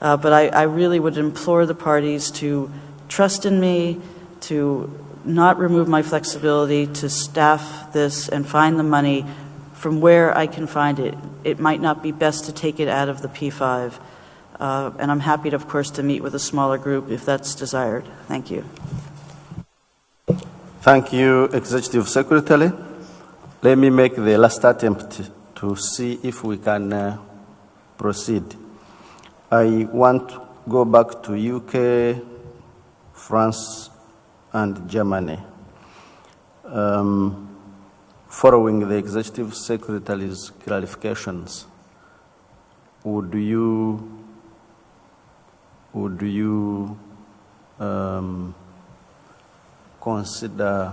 But I really would implore the parties to trust in me, to not remove my flexibility, to staff this and find the money from where I can find it. It might not be best to take it out of the P5. And I'm happy, of course, to meet with a smaller group if that's desired. Thank you. Thank you, Executive Secretary. Let me make the last attempt to see if we can proceed. I want to go back to UK, France, and Germany. Following the Executive Secretary's clarifications, would you consider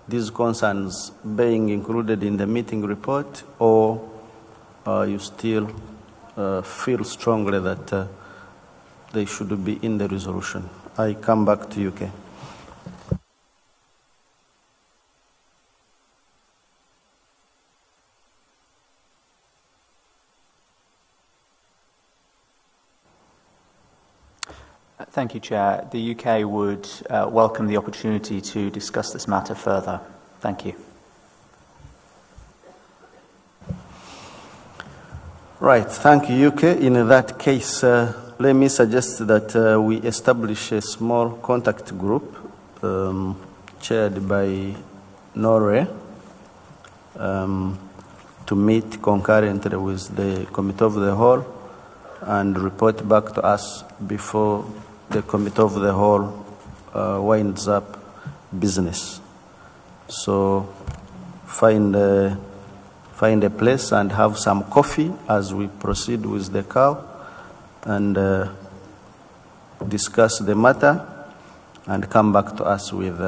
these concerns being included in the meeting report, or you still feel strongly that they should be in the resolution? I come back to UK. Thank you, Chair. The UK would welcome the opportunity to discuss this matter further. Thank you. Right, thank you, UK. In that case, let me suggest that we establish a small contact group chaired by Norway to meet concurrently with the Committee of the Whole and report back to us before the Committee of the Whole winds up business. So find a place and have some coffee as we proceed with the cow and discuss the matter and come back to us with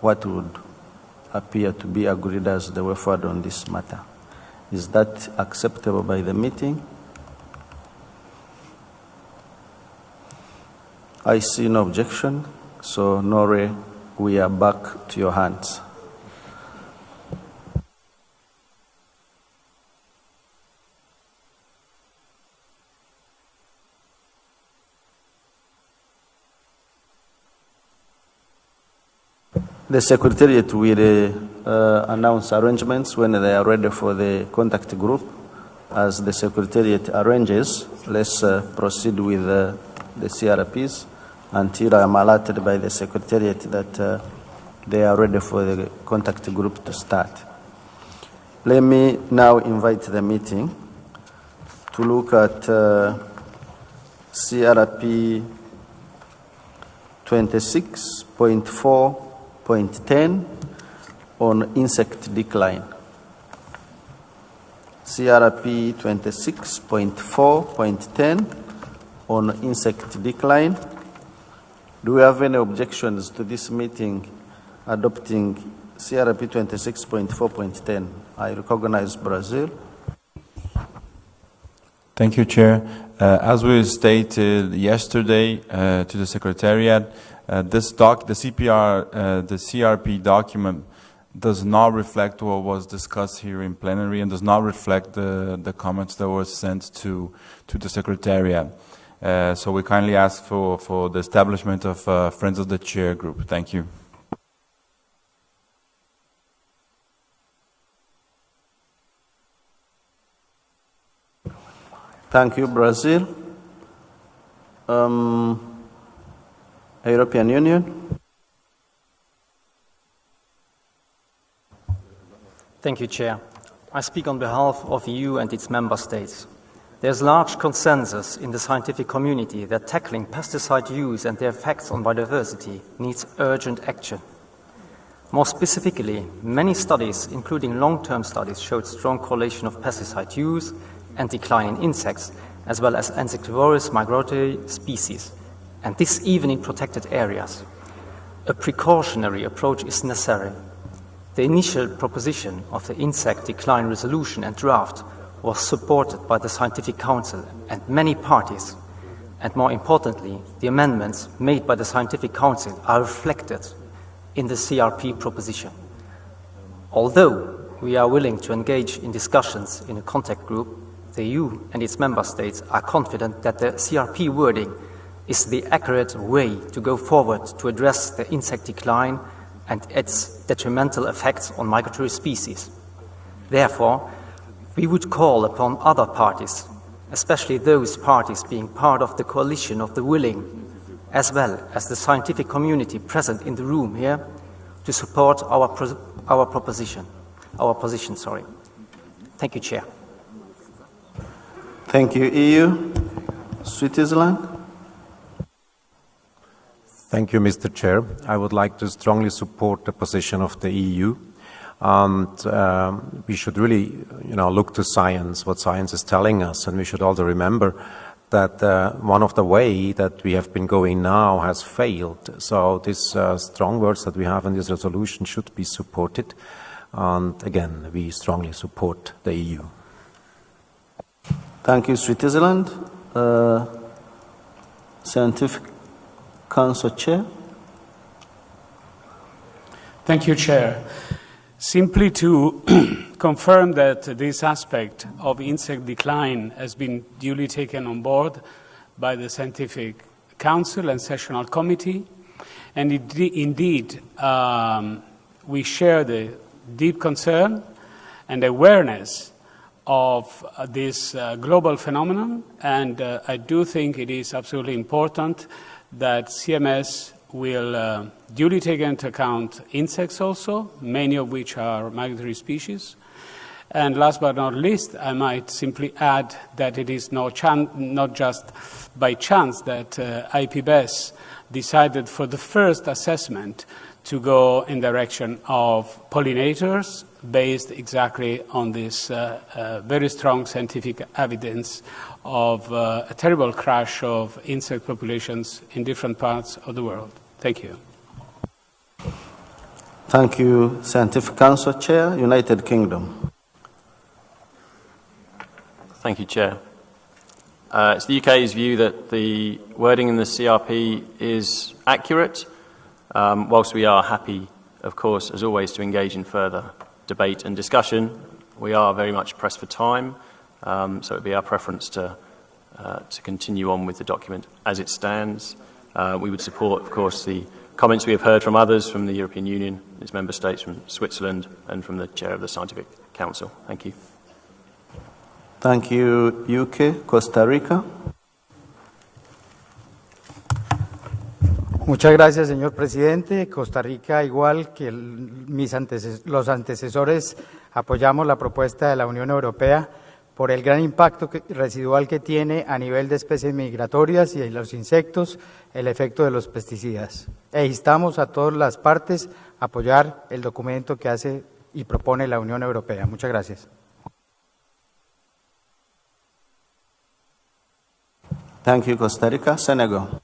what would appear to be agreed as the way forward on this matter. Is that acceptable by the meeting? I see no objection, so Norrie, we are back to your hands. The Secretariat will announce arrangements when they are ready for the contact group. As the Secretariat arranges, let's proceed with the CRPs until I am alerted by the Secretariat that they are ready for the contact group to start. Let me now invite the meeting to look at CRP 26.4.10 on insect decline. CRP 26.4.10 on insect decline. Do we have any objections to this meeting adopting CRP 26.4.10? I recognize Brazil. Thank you, Chair. As we stated yesterday to the Secretariat, the CRP document does not reflect what was discussed here in plenary and does not reflect the comments that were sent to the Secretariat. So we kindly ask for the establishment of Friends of the Chair group. Thank you. Thank you, Brazil. European Union. Thank you, Chair. I speak on behalf of the EU and its member states. There is large consensus in the scientific community that tackling pesticide use and their effects on biodiversity needs urgent action. More specifically, many studies, including long-term studies, showed strong correlation of pesticide use and decline in insects, as well as insectivorous migratory species, and this even in protected areas. A precautionary approach is necessary. The initial proposition of the insect decline resolution and draft was supported by the Scientific Council and many parties, and more importantly, the amendments made by the Scientific Council are reflected in the CRP proposition. Although we are willing to engage in discussions in a contact group, the EU and its member states are confident that the CRP wording is the accurate way to go forward to address the insect decline and its detrimental effects on migratory species. Therefore, we would call upon other parties, especially those parties being part of the coalition of the willing, as well as the scientific community present in the room here, to support our position. Thank you, Chair. Thank you, EU. Switzerland. Thank you, Mr. Chair. I would like to strongly support the position of the EU. And we should really, look to science, what science is telling us. And we should also remember that one of the way that we have been going now has failed. So these strong words that we have in this resolution should be supported. And again, we strongly support the EU. Thank you, Switzerland. Scientific Council Chair. Thank you, Chair. Simply to confirm that this aspect of insect decline has been duly taken on board by the Scientific Council and Sessional Committee, and indeed we share the deep concern and awareness of this global phenomenon, and I do think it is absolutely important that CMS will duly take into account insects also, many of which are migratory species. And last but not least, I might simply add that it is not just by chance that IPBES decided for the first assessment to go in direction of pollinators based exactly on this very strong scientific evidence of a terrible crash of insect populations in different parts of the world. Thank you. Thank you, Scientific Council Chair, United Kingdom. Thank you, Chair. It's the UK's view that the wording in the CRP is accurate, whilst we are happy, of course, as always, to engage in further debate and discussion. We are very much pressed for time, so it would be our preference to continue on with the document as it stands. We would support, of course, the comments we have heard from others, from the European Union, its member states, from Switzerland, and from the Chair of the Scientific Council. Thank you. Thank you, UK. Costa Rica. Muchas gracias, señor presidente. Costa Rica, igual que los antecesores, apoyamos la propuesta de la Unión Europea por el gran impacto residual que tiene a nivel de especies migratorias y de los insectos el efecto de los pesticidas. E instamos a todas las partes a apoyar el documento que hace y propone la Unión Europea. Muchas gracias. Thank you, Costa Rica. Senegal.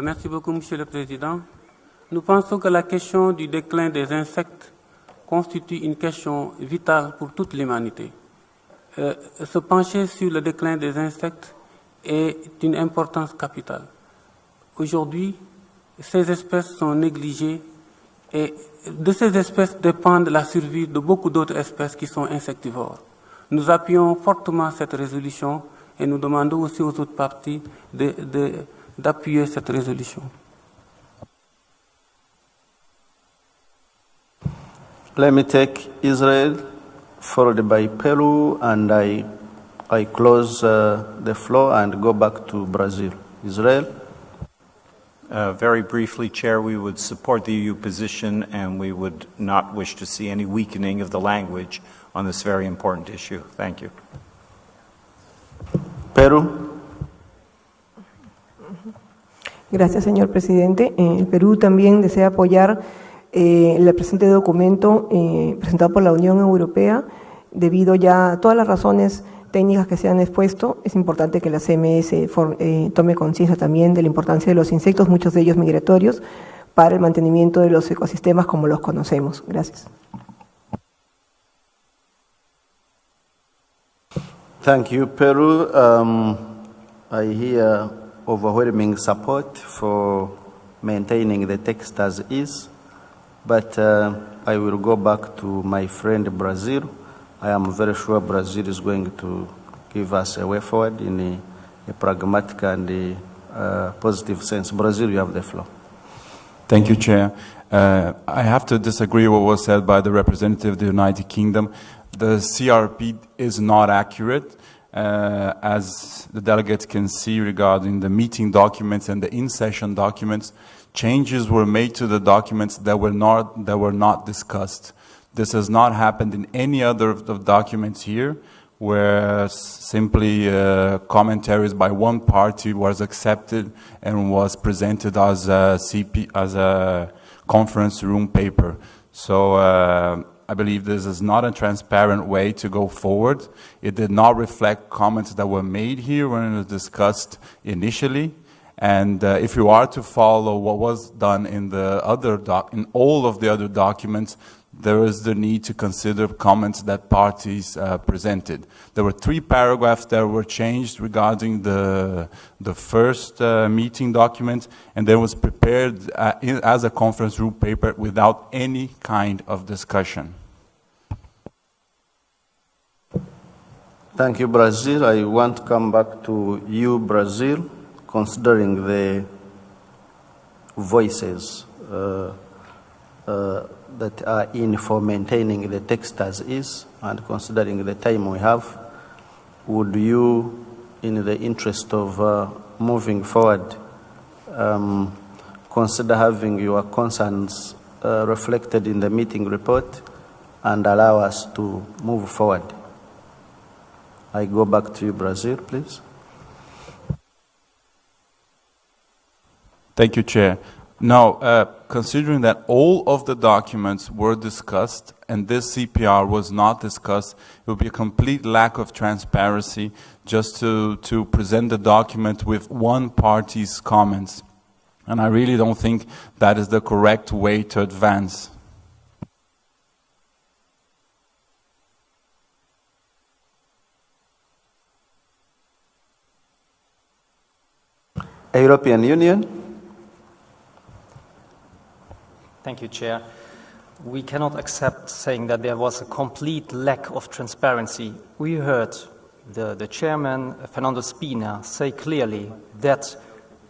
Merci beaucoup, Monsieur le Président. Nous pensons que la question du déclin des insectes constitue une question vitale pour toute l'humanité. Se pencher sur le déclin des insectes est d'une importance capitale. Aujourd'hui, ces espèces sont négligées et de ces espèces dépendent la survie de beaucoup d'autres espèces qui sont insectivores. Nous appuyons fortement cette résolution et nous demandons aussi aux autres parties d'appuyer cette résolution. Let me take Israel, followed by Peru, and I close the floor and go back to Brazil. Israel. Very briefly, Chair, we would support the EU position and we would not wish to see any weakening of the language on this very important issue. Thank you. Perú. Gracias, señor presidente. El Perú también desea apoyar el presente documento presentado por la Unión Europea. Debido ya a todas las razones técnicas que se han expuesto, es importante que la CMS tome conciencia también de la importancia de los insectos, muchos de ellos migratorios, para el mantenimiento de los ecosistemas como los conocemos. Gracias. Thank you, Peru. I hear overwhelming support for maintaining the text as is, but I will go back to my friend Brazil. I am very sure Brazil is going to give us a way forward in a pragmatic and positive sense. Brazil, you have the floor. Thank you, Chair. I have to disagree with what was said by the representative of the United Kingdom. The CRP is not accurate. As the delegates can see regarding the meeting documents and the in-session documents, changes were made to the documents that were not discussed. This has not happened in any other of the documents here, where simply commentaries by one party was accepted and was presented as a conference room paper. So I believe this is not a transparent way to go forward. It did not reflect comments that were made here when it was discussed initially. And if you are to follow what was done in in all of the other documents, there is the need to consider comments that parties presented. There were 3 paragraphs that were changed regarding the first meeting document, and then was prepared as a conference room paper without any kind of discussion. Thank you, Brazil. I want to come back to you, Brazil, considering the voices that are in for maintaining the text as is, and considering the time we have, would you, in the interest of moving forward, consider having your concerns reflected in the meeting report and allow us to move forward? I go back to you, Brazil, please. Thank you, Chair. Now, considering that all of the documents were discussed and this CPR was not discussed, it would be a complete lack of transparency just to present the document with one party's comments. And I really don't think that is the correct way to advance. European Union. Thank you, Chair. We cannot accept saying that there was a complete lack of transparency. We heard the chairman, Fernando Spina, say clearly that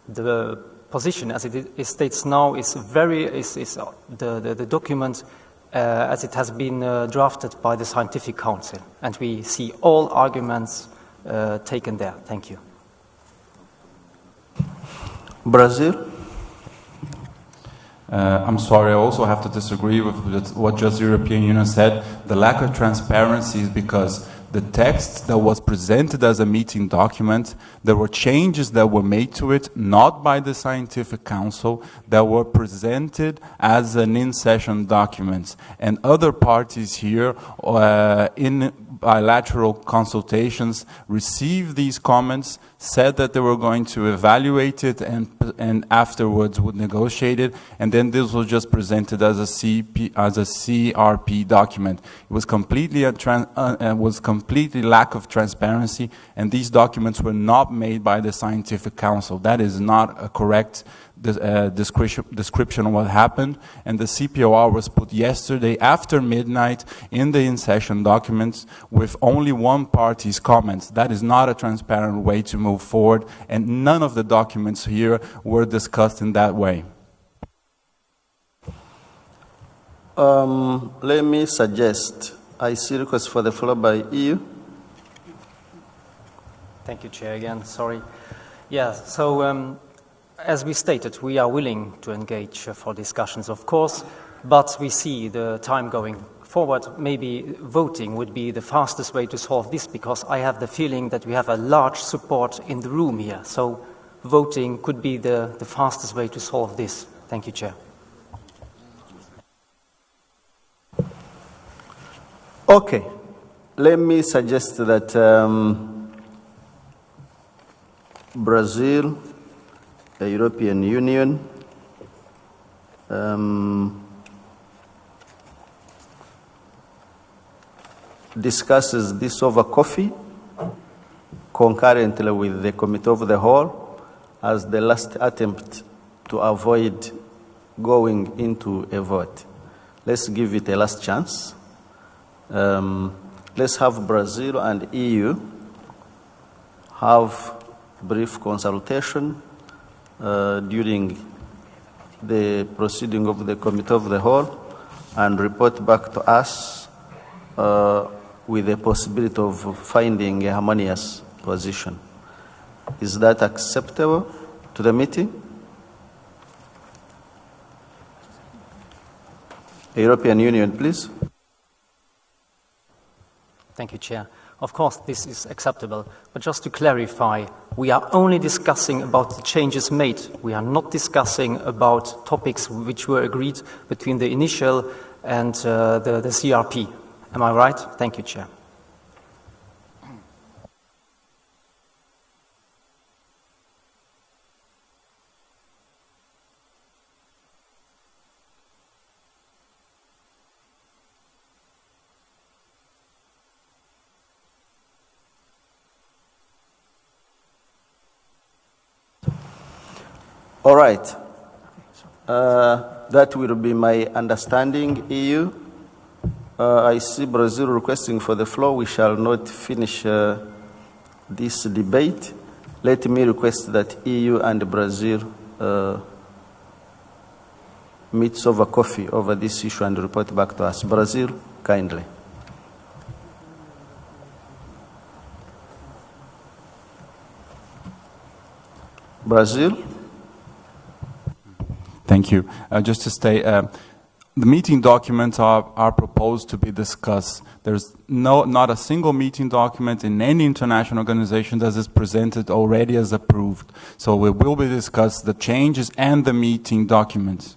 the position as it states now is the document as it has been drafted by the Scientific Council. And we see all arguments taken there. Thank you. Brazil. I'm sorry, I also have to disagree with what just the European Union said. The lack of transparency is because the text that was presented as a meeting document, there were changes that were made to it, not by the Scientific Council, that were presented as an in-session document. And other parties here in bilateral consultations received these comments, said that they were going to evaluate it and afterwards would negotiate it, and then this was just presented as a CRP document. It was completely lack of transparency, and these documents were not made by the Scientific Council. That is not a correct description of what happened, and the CPOR was put yesterday after midnight in the in-session documents with only one party's comments. That is not a transparent way to move forward, and none of the documents here were discussed in that way. Let me suggest, I see request for the floor by EU. Thank you, Chair, again, sorry. Yeah, so as we stated, we are willing to engage for discussions, of course, but we see the time going forward. Maybe voting would be the fastest way to solve this, because I have the feeling that we have a large support in the room here. So voting could be the fastest way to solve this. Thank you, Chair. Okay, let me suggest that Brazil, the European Union, discusses this over coffee concurrently with the Committee of the Whole as the last attempt to avoid going into a vote. Let's give it a last chance. Let's have Brazil and EU have brief consultation during the proceeding of the Committee of the Whole and report back to us with the possibility of finding a harmonious position. Is that acceptable to the meeting? European Union, please. Thank you, Chair. Of course, this is acceptable, but just to clarify, we are only discussing about the changes made. We are not discussing about topics which were agreed between the initial and the CRP. Am I right? Thank you, Chair. All right. That will be my understanding, EU. I see Brazil requesting for the floor. We shall not finish this debate. Let me request that EU and Brazil meet over coffee over this issue and report back to us. Brazil, kindly. Brazil. Thank you. Just to stay, the meeting documents are proposed to be discussed. There's not a single meeting document in any international organization that is presented already as approved. So we will be discuss the changes and the meeting documents.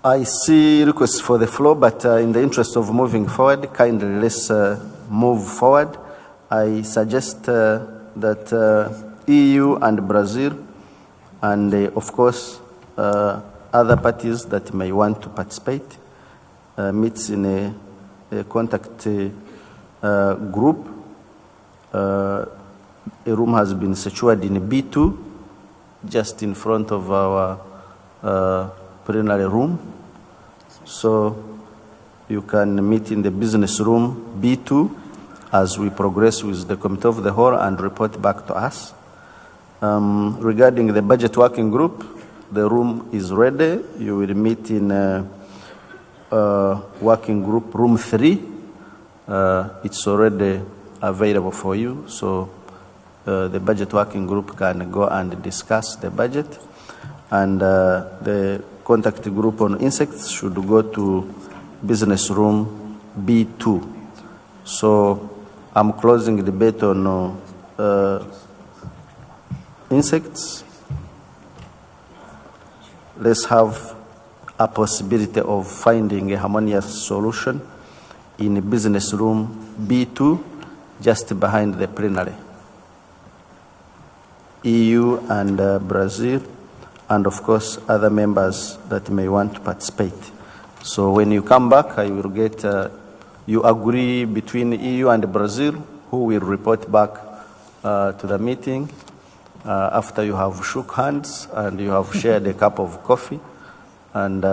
I see requests for the floor, but in the interest of moving forward, kindly let's move forward. I suggest that EU and Brazil and of course other parties that may want to participate meets in a contact group. A room has been secured in B2, just in front of our plenary room. So you can meet in the business room B2 as we progress with the Committee of the Whole and report back to us. Regarding the budget working group, the room is ready. You will meet in working group room 3. It's already available for you, so the budget working group can go and discuss the budget. And the contact group on insects should go to business room B2. So I'm closing the debate on insects. Let's have a possibility of finding a harmonious solution in business room B2, just behind the plenary. EU and Brazil, and of course other members that may want to participate. So when you come back, I will get, you agree between EU and Brazil, who will report back to the meeting after you have shook hands and you have shared a cup of coffee and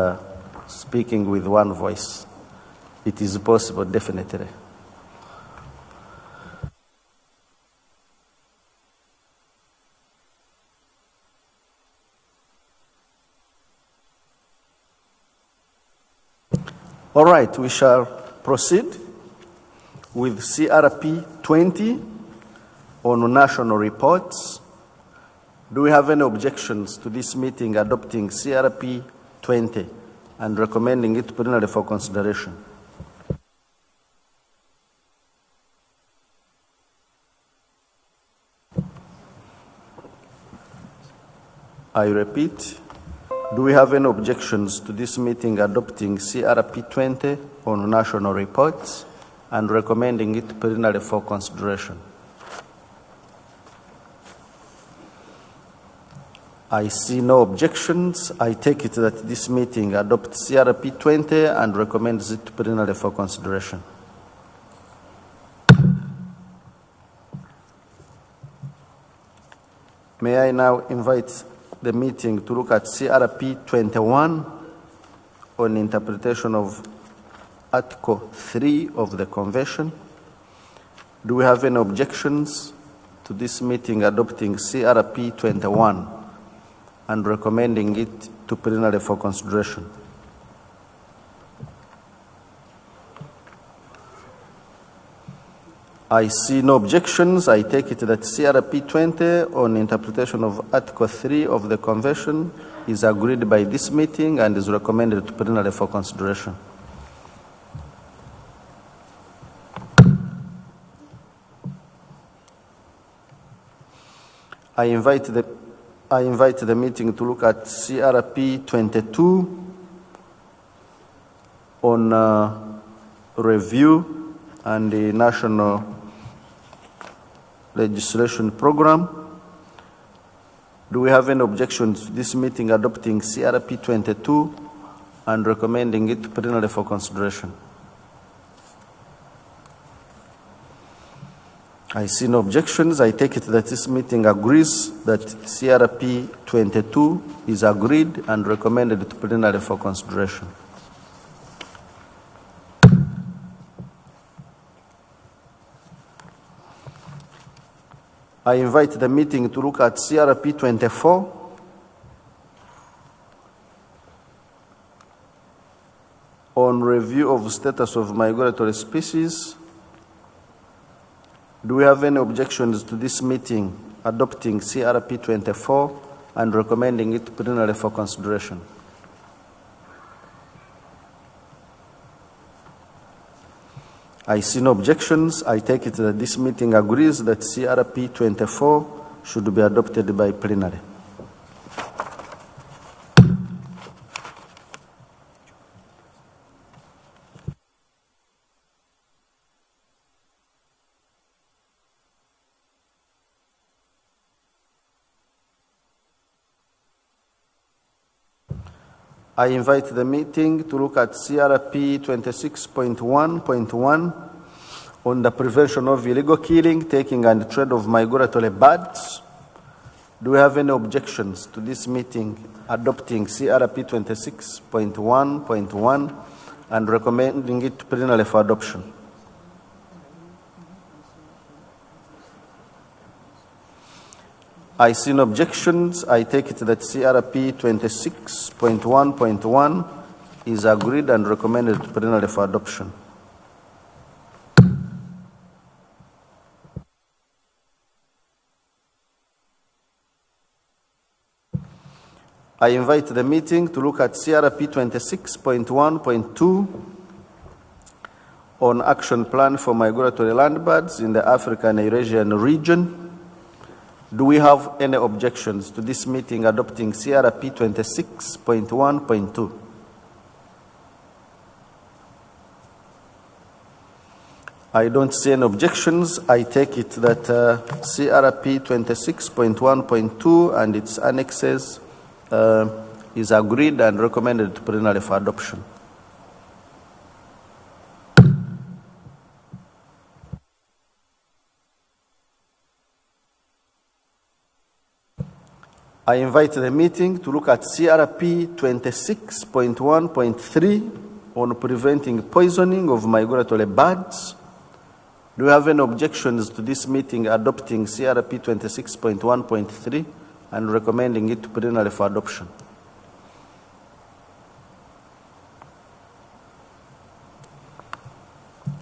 speaking with one voice. It is possible, definitely. All right, we shall proceed with CRP 20 on national reports. Do we have any objections to this meeting adopting CRP 20 and recommending it plenary for consideration? I repeat, do we have any objections to this meeting adopting CRP 20 on national reports and recommending it plenary for consideration? I see no objections. I take it that this meeting adopts CRP 20 and recommends it plenary for consideration. May I now invite the meeting to look at CRP 21 on interpretation of Article 3 of the Convention. Do we have any objections to this meeting adopting CRP 21 and recommending it to plenary for consideration? I see no objections. I take it that CRP 20 on interpretation of Article 3 of the Convention is agreed by this meeting and is recommended to plenary for consideration. I invite the meeting to look at CRP 22 on review and the National Legislation Program. Do we have any objections to this meeting adopting CRP 22 and recommending it to plenary for consideration? I see no objections. I take it that this meeting agrees that CRP 22 is agreed and recommended to plenary for consideration. I invite the meeting to look at CRP 24. On review of status of migratory species. Do we have any objections to this meeting adopting CRP 24 and recommending it plenary for consideration? I see no objections. I take it that this meeting agrees that CRP 24 should be adopted by plenary. I invite the meeting to look at CRP 26.1.1 on the prevention of illegal killing, taking, and trade of migratory birds. Do we have any objections to this meeting adopting CRP 26.1.1 and recommending it plenary for adoption? I see no objections. I take it that CRP 26.1.1 is agreed and recommended to plenary for adoption. I invite the meeting to look at CRP 26.1.2 on action plan for migratory land birds in the African and Eurasian region. Do we have any objections to this meeting adopting CRP 26.1.2? I don't see any objections. I take it that CRP 26.1.2 and its annexes is agreed and recommended to plenary for adoption. I invite the meeting to look at CRP 26.1.3 on preventing poisoning of migratory birds. Do you have any objections to this meeting adopting CRP 26.1.3 and recommending it to plenary for adoption?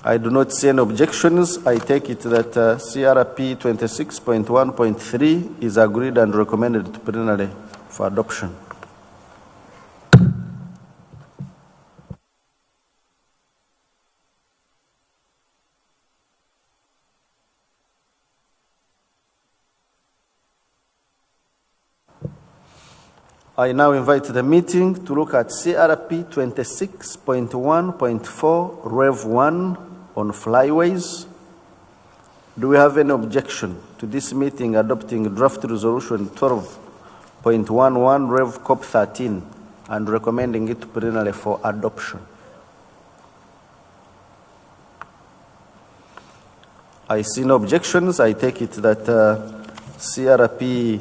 I do not see any objections. I take it that CRP 26.1.3 is agreed and recommended to plenary for adoption. I now invite the meeting to look at CRP 26.1.4 Rev 1 on flyways. Do we have any objection to this meeting adopting draft resolution 12.11 Rev COP 13 and recommending it plenary for adoption? I see no objections. I take it that CRP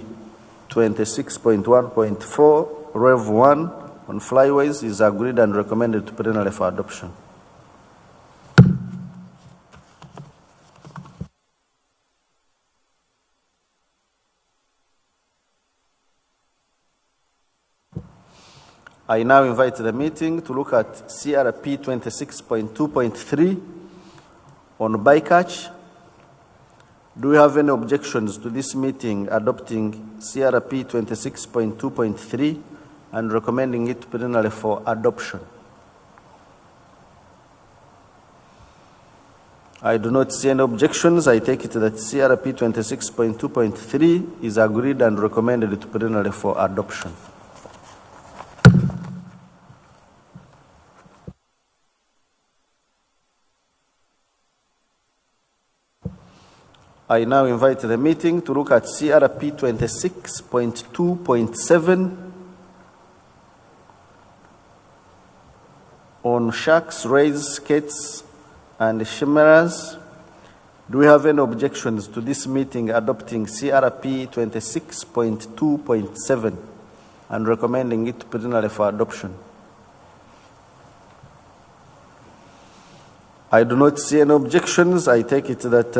26.1.4 Rev 1 on flyways is agreed and recommended to plenary for adoption. I now invite the meeting to look at CRP 26.2.3 on bycatch. Do we have any objections to this meeting adopting CRP 26.2.3 and recommending it plenary for adoption? I do not see any objections. I take it that CRP 26.2.3 is agreed and recommended to plenary for adoption. I now invite the meeting to look at CRP 26.2.7 on sharks, rays, skates, and chimeras. Do we have any objections to this meeting adopting CRP 26.2.7 and recommending it preliminarily for adoption? I do not see any objections. I take it that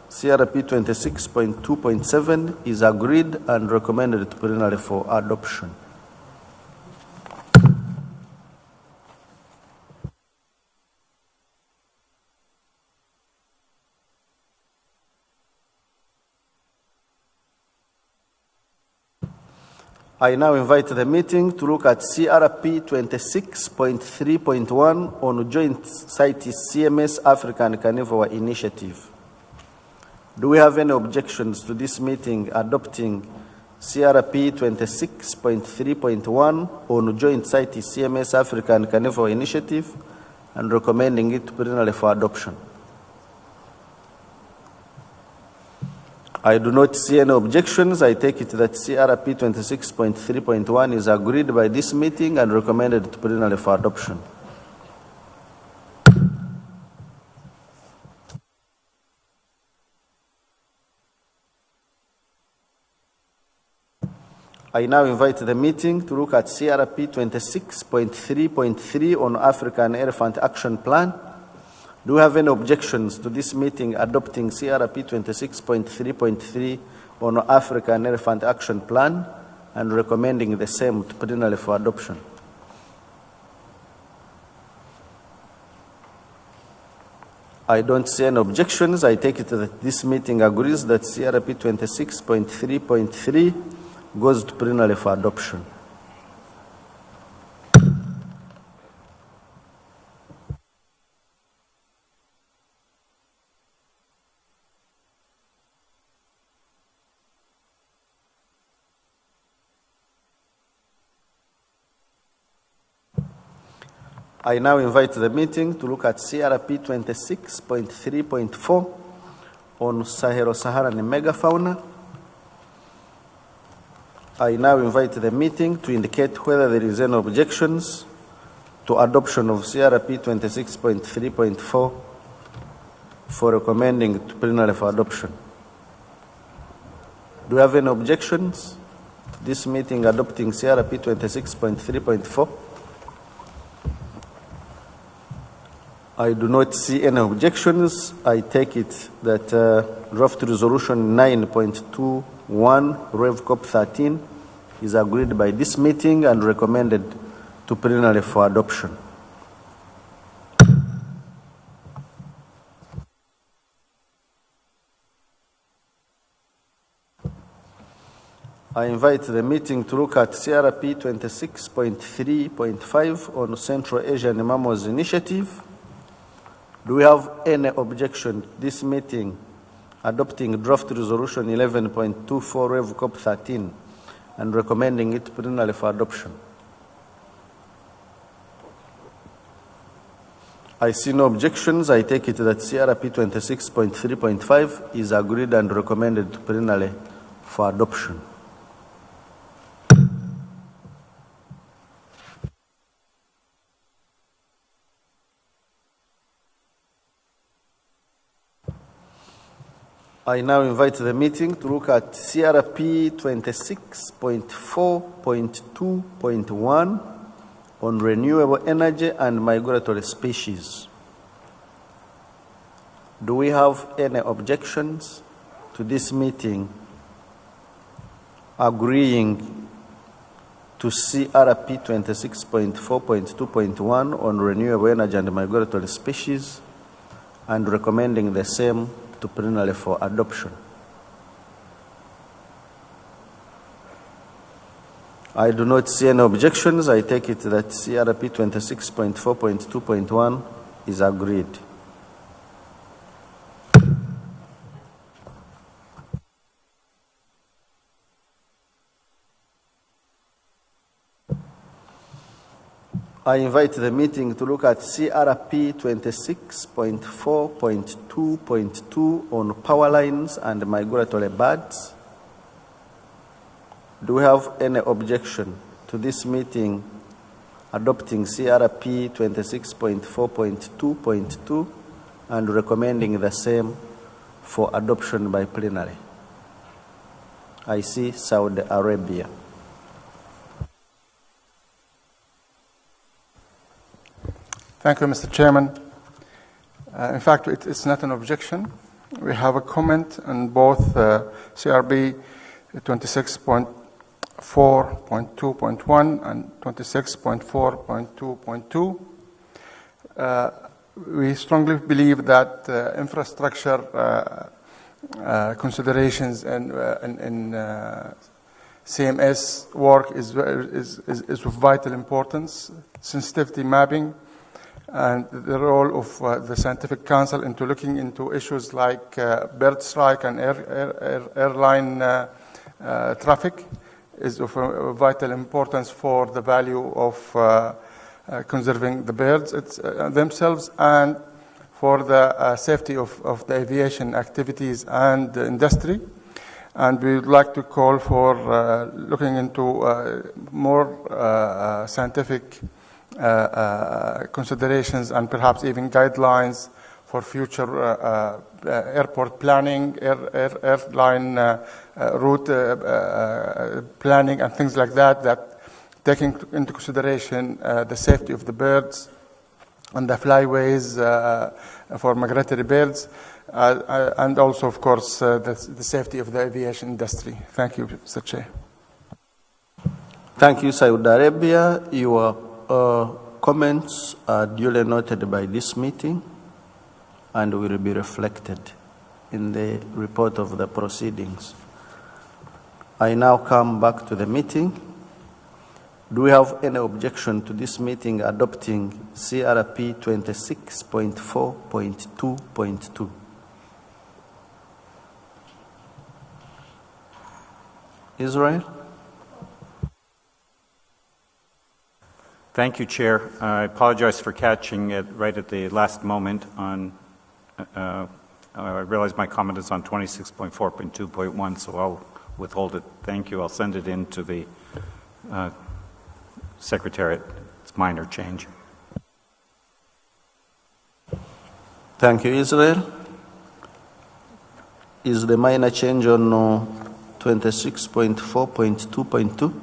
CRP 26.2.7 is agreed and recommended preliminarily for adoption. I now invite the meeting to look at CRP 26.3.1 on Joint CITES CMS African Carnivore Initiative. Do we have any objections to this meeting adopting CRP 26.3.1 on Joint CITES CMS African Carnivore Initiative and recommending it preliminarily for adoption? I do not see any objections. I take it that CRP 26.3.1 is agreed by this meeting and recommended preliminarily for adoption. I now invite the meeting to look at CRP 26.3.3 on African Elephant Action Plan. Do we have any objections to this meeting adopting CRP 26.3.3 on African Elephant Action Plan and recommending the same preliminarily for adoption? I don't see any objections. I take it that this meeting agrees that CRP 26.3.3 goes to preliminary for adoption. I now invite the meeting to look at CRP 26.3.4 on Sahelo-Saharan megafauna. I now invite the meeting to indicate whether there is any objections to adoption of CRP 26.3.4 for recommending to preliminary for adoption. Do you have any objections to this meeting adopting CRP 26.3.4? I do not see any objections. I take it that draft resolution 9.21 Rev Cop 13 is agreed by this meeting and recommended to preliminary for adoption. I invite the meeting to look at CRP 26.3.5 on Central Asian Mammals Initiative. Do we have any objection to this meeting adopting draft resolution 11.24 Rev Cop 13 and recommending it preliminary for adoption? I see no objections. I take it that CRP 26.3.5 is agreed and recommended preliminary for adoption. I now invite the meeting to look at CRP 26.4.2.1 on renewable energy and migratory species. Do we have any objections to this meeting agreeing to CRP 26.4.2.1 on renewable energy and migratory species and recommending the same to preliminary for adoption? I do not see any objections. I take it that CRP 26.4.2.1 is agreed. I invite the meeting to look at CRP 26.4.2.2 on power lines and migratory birds. Do we have any objection to this meeting adopting CRP 26.4.2.2 and recommending the same for adoption by plenary? I see Saudi Arabia. Thank you, Mr. Chairman. In fact, it's not an objection. We have a comment on both CRB 26.4.2.1 and 26.4.2.2. We strongly believe that infrastructure considerations and CMS work is of vital importance. Sensitivity mapping and the role of the Scientific Council into looking into issues like bird strike and airline traffic is of vital importance for the value of conserving the birds themselves and for the safety of the aviation activities and the industry. And we would like to call for looking into more scientific considerations and perhaps even guidelines for future airport planning, airline route planning, and things like that, taking into consideration the safety of the birds and the flyways for migratory birds, and also, of course, the safety of the aviation industry. Thank you, Mr. Chair. Thank you, Saudi Arabia. Your comments are duly noted by this meeting and will be reflected in the report of the proceedings. I now come back to the meeting. Do we have any objection to this meeting adopting CRP 26.4.2.2? Israel? Thank you, Chair. I apologize for catching it right at the last moment on, I realize my comment is on 26.4.2.1, so I'll withhold it. Thank you. I'll send it in to the Secretariat. It's minor change. Thank you, Israel. Is the minor change on 26.4.2.2?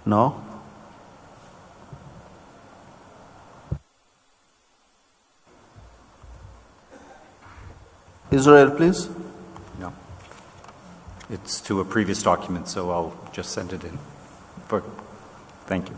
No? Israel, please. No. It's to a previous document, so I'll just send it in. Thank you.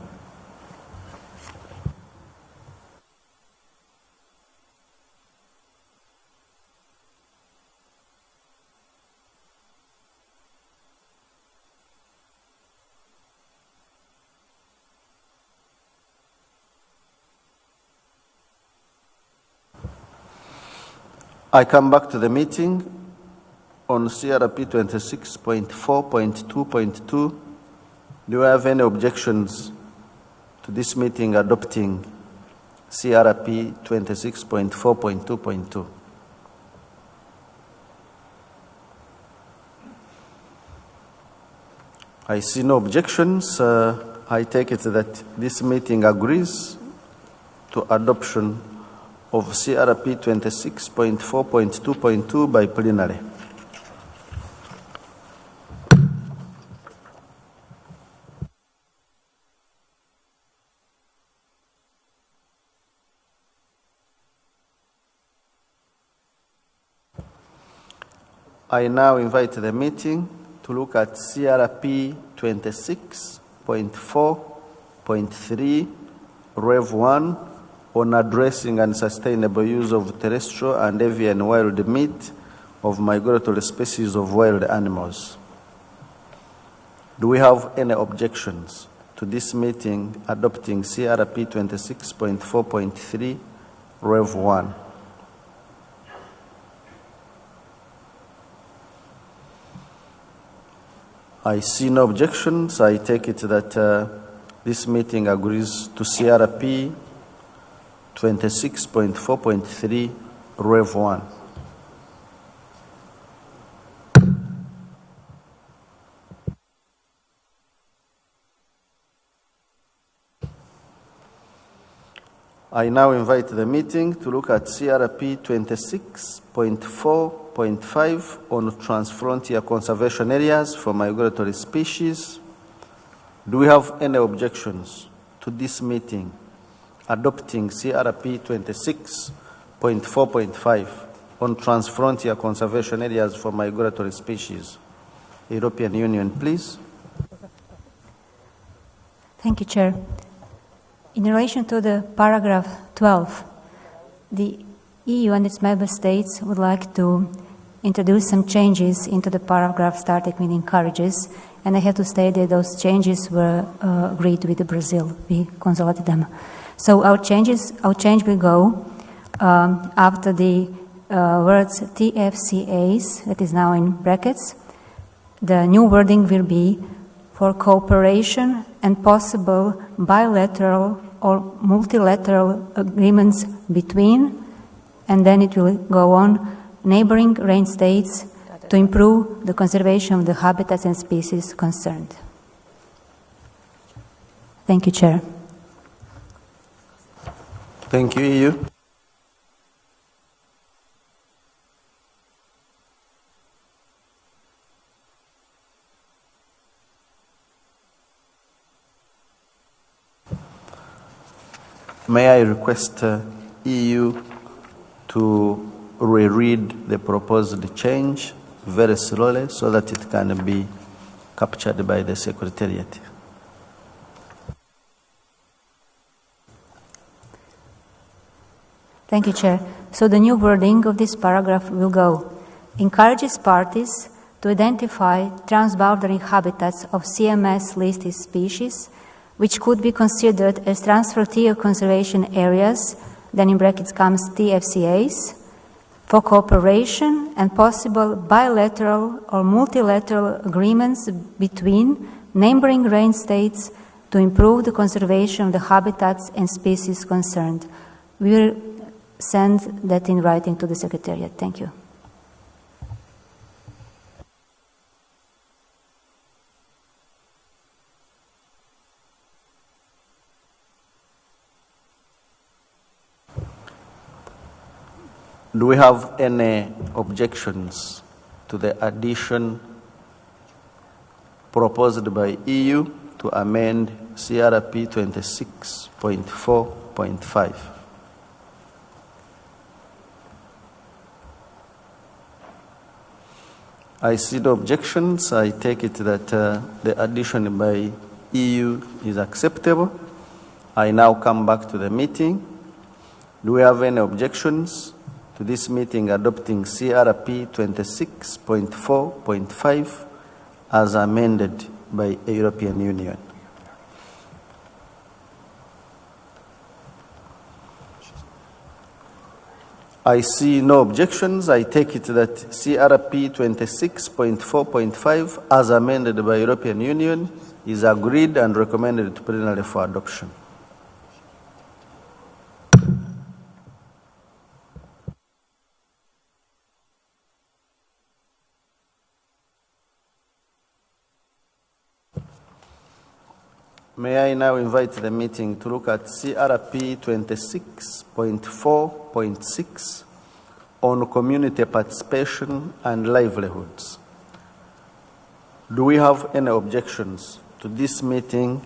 I come back to the meeting on CRP 26.4.2.2. Do you have any objections to this meeting adopting CRP 26.4.2.2? I see no objections. I take it that this meeting agrees to adoption of CRP 26.4.2.2 by plenary. I now invite the meeting to look at CRP 26.4.3 Rev 1 on addressing and sustainable use of terrestrial and avian wild meat of migratory species of wild animals. Do we have any objections to this meeting adopting CRP 26.4.3 Rev 1? I see no objections. I take it that This meeting agrees to CRP 26.4.3 Rev 1. I now invite the meeting to look at CRP 26.4.5 on transfrontier conservation areas for migratory species. Do we have any objections to this meeting adopting CRP 26.4.5 on transfrontier conservation areas for migratory species? European Union, please. Thank you, Chair. In relation to the paragraph 12, the EU and its member states would like to introduce some changes into the paragraph starting with encourages, and I have to state that those changes were agreed with Brazil. We consulted them. So our change will go after the words TFCAs, that is now in brackets. The new wording will be for cooperation and possible bilateral or multilateral agreements between, and then it will go on, neighboring range states to improve the conservation of the habitats and species concerned. Thank you, Chair. Thank you, EU. May I request EU to reread the proposed change very slowly so that it can be captured by the Secretariat. Thank you, Chair. So the new wording of this paragraph will go, encourages parties to identify transboundary habitats of CMS-listed species which could be considered as transfrontier conservation areas, then in brackets comes TFCAs, for cooperation and possible bilateral or multilateral agreements between neighboring range states to improve the conservation of the habitats and species concerned. We will send that in writing to the Secretariat. Thank you. Do we have any objections to the addition proposed by EU to amend CRP 26.4.5? I see no objections. I take it that the addition by EU is acceptable. I now come back to the meeting. Do we have any objections to this meeting adopting CRP 26.4.5 as amended by the European Union? I see no objections. I take it that CRP 26.4.5 as amended by the European Union is agreed and recommended to plenary for adoption. May I now invite the meeting to look at CRP 26.4.6 on community participation and livelihoods. Do we have any objections to this meeting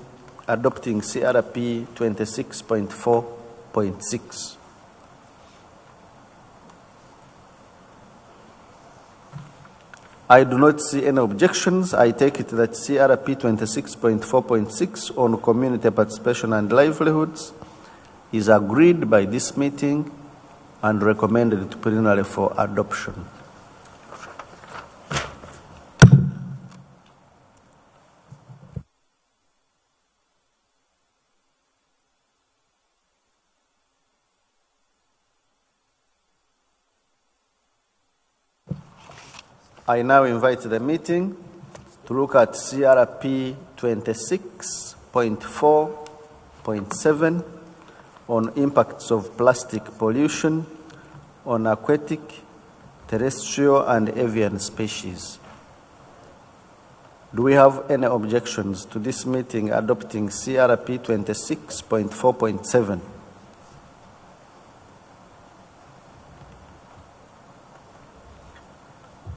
adopting CRP 26.4.6? I do not see any objections. I take it that CRP 26.4.6 on community participation and livelihoods is agreed by this meeting and recommended to plenary for adoption. I now invite the meeting to look at CRP 26.4.7 4.7 on impacts of plastic pollution on aquatic, terrestrial, and avian species. Do we have any objections to this meeting adopting CRP 26.4.7?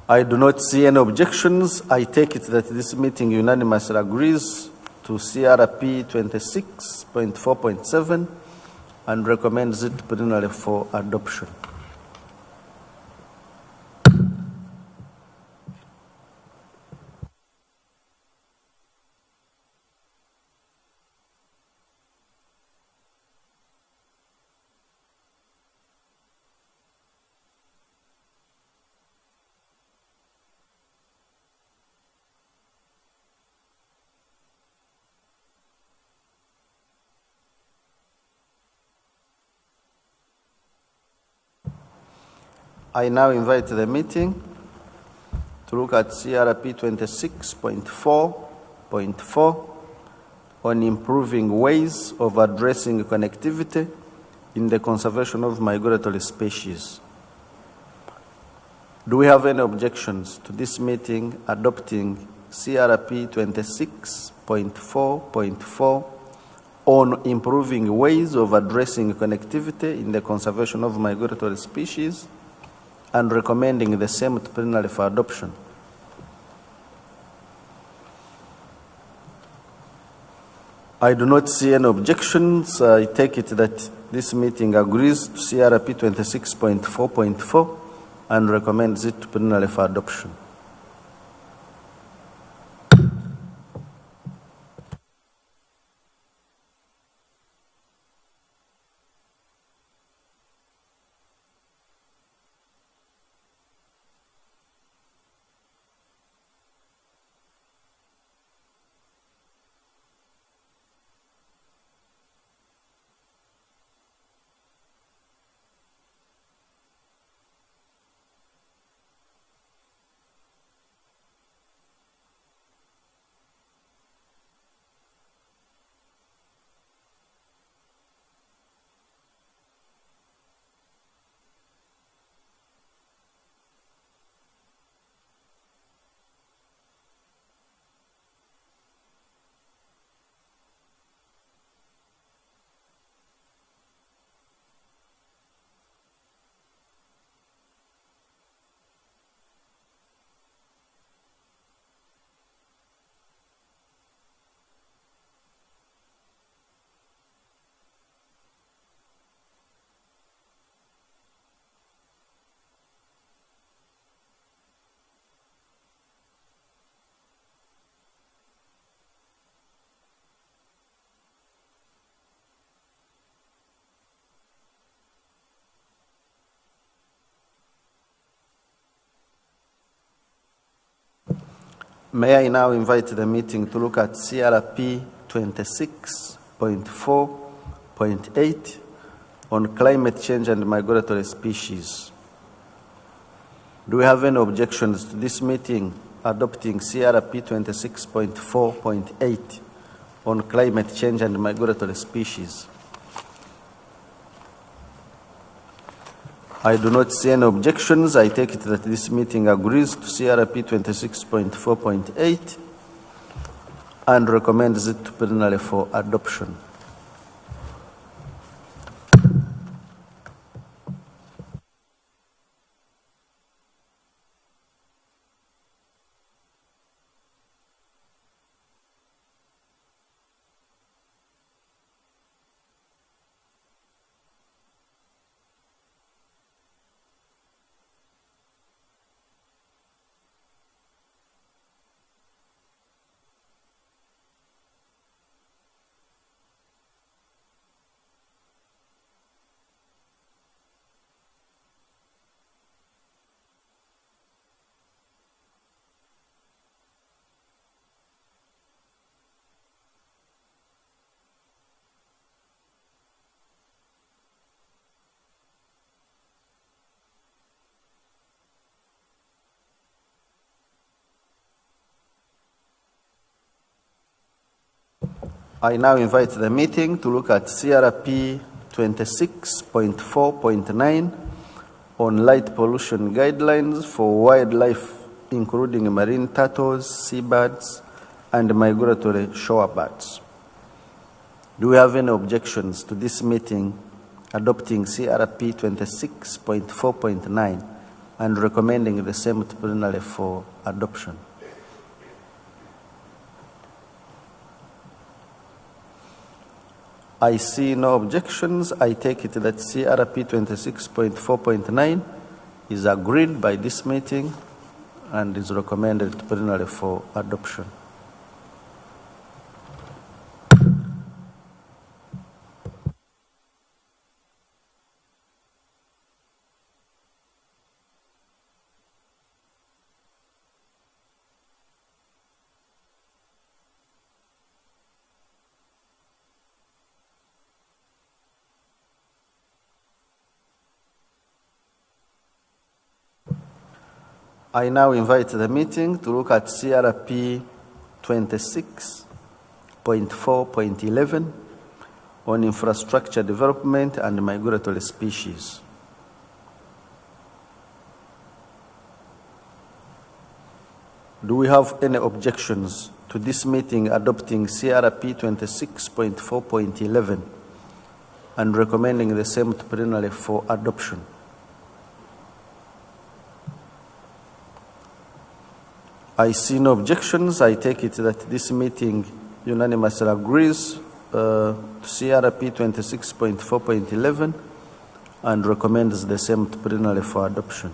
I do not see any objections. I take it that this meeting unanimously agrees to CRP 26.4.7 and recommends it plenarily for adoption. I now invite the meeting to look at CRP 26.4.4 on improving ways of addressing connectivity in the conservation of migratory species. Do we have any objections to this meeting adopting CRP 26.4.4 on improving ways of addressing connectivity in the conservation of migratory species and recommending the same to plenary for adoption? I do not see any objections. I take it that this meeting agrees to CRP 26.4.4 and recommends it to plenary for adoption. May I now invite the meeting to look at CRP 26.4.8 on climate change and migratory species. Do we have any objections to this meeting adopting CRP 26.4.8 on climate change and migratory species? I do not see any objections. I take it that this meeting agrees to CRP 26.4.8 and recommends it to plenary for adoption. I now invite the meeting to look at CRP 26.4.9 on light pollution guidelines for wildlife, including marine turtles, seabirds, and migratory shorebirds. Do we have any objections to this meeting adopting CRP 26.4.9 and recommending the same to plenary for adoption? I see no objections. I take it that CRP 26.4.9 is agreed by this meeting and is recommended to plenary for adoption. I now invite the meeting to look at CRP 26.4.11 on infrastructure development and migratory species. Do we have any objections to this meeting adopting CRP 26.4.11 and recommending the same to plenary for adoption? I see no objections. I take it that this meeting unanimously agrees to CRP 26.4.11 and recommends the same to plenary for adoption.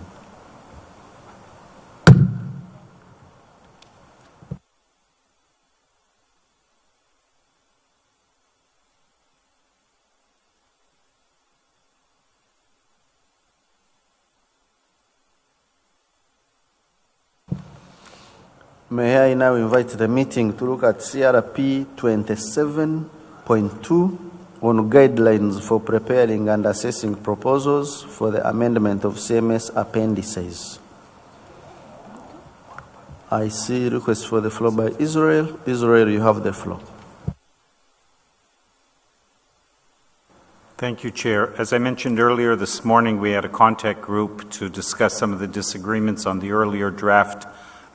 May I now invite the meeting to look at CRP 27.2 on guidelines for preparing and assessing proposals for the amendment of CMS appendices. I see requests for the floor by Israel. Israel, you have the floor. Thank you, Chair. As I mentioned earlier this morning, we had a contact group to discuss some of the disagreements on the earlier draft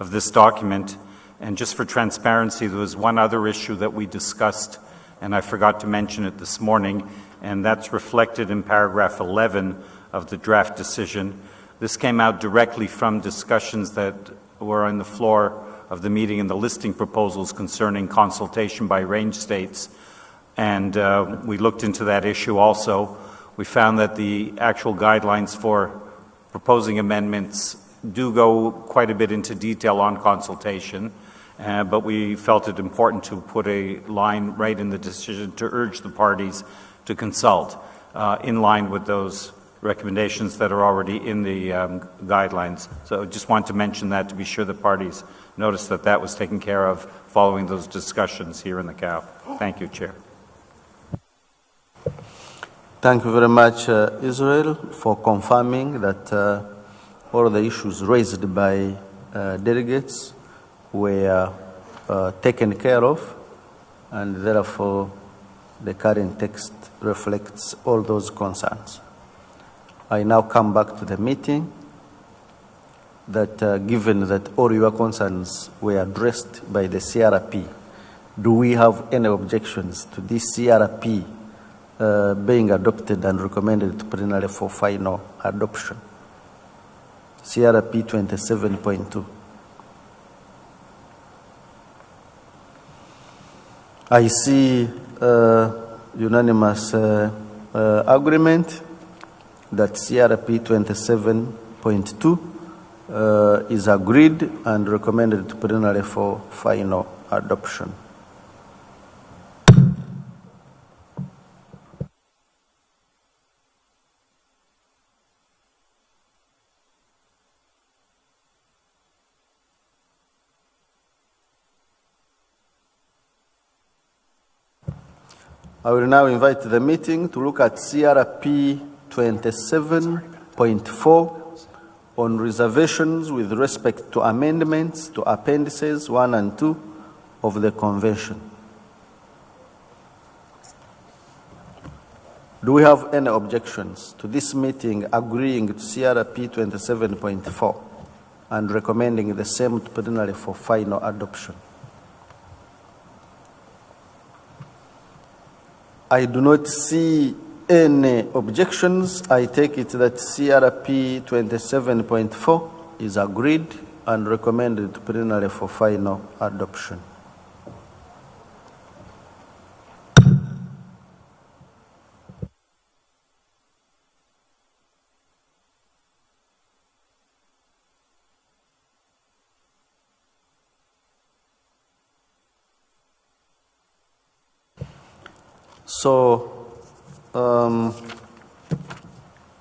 of this document. And just for transparency, there was one other issue that we discussed, and I forgot to mention it this morning, and that's reflected in paragraph 11 of the draft decision. This came out directly from discussions that were on the floor of the meeting in the listing proposals concerning consultation by range states. And we looked into that issue also. We found that the actual guidelines for proposing amendments do go quite a bit into detail on consultation, but we felt it important to put a line right in the decision to urge the parties to consult in line with those recommendations that are already in the guidelines. So I just want to mention that to be sure the parties noticed that that was taken care of following those discussions here in the CAO. Thank you, Chair. Thank you very much, Israel, for confirming that all the issues raised by delegates were taken care of, and therefore the current text reflects all those concerns. I now come back to the meeting that given that all your concerns were addressed by the CRP, do we have any objections to this CRP being adopted and recommended to plenary for final adoption? CRP 27.2. I see unanimous agreement that CRP 27.2 is agreed and recommended to plenary for final adoption. I will now invite the meeting to look at CRP 27.4 on reservations with respect to amendments to appendices 1 and 2 of the Convention. Do we have any objections to this meeting agreeing to CRP 27.4 and recommending the same to plenary for final adoption? I do not see any objections. I take it that CRP 27.4 is agreed and recommended to plenary for final adoption. So,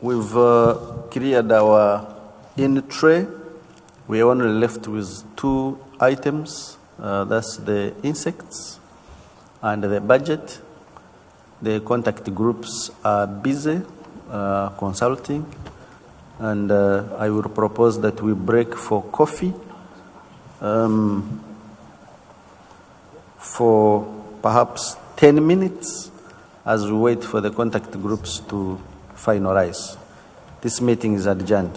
we've cleared our in-tray. We're only left with 2 items. That's the insects and the budget. The contact groups are busy consulting, and I will propose that we break for coffee for perhaps 10 minutes as we wait for the contact groups to finalize. This meeting is adjourned.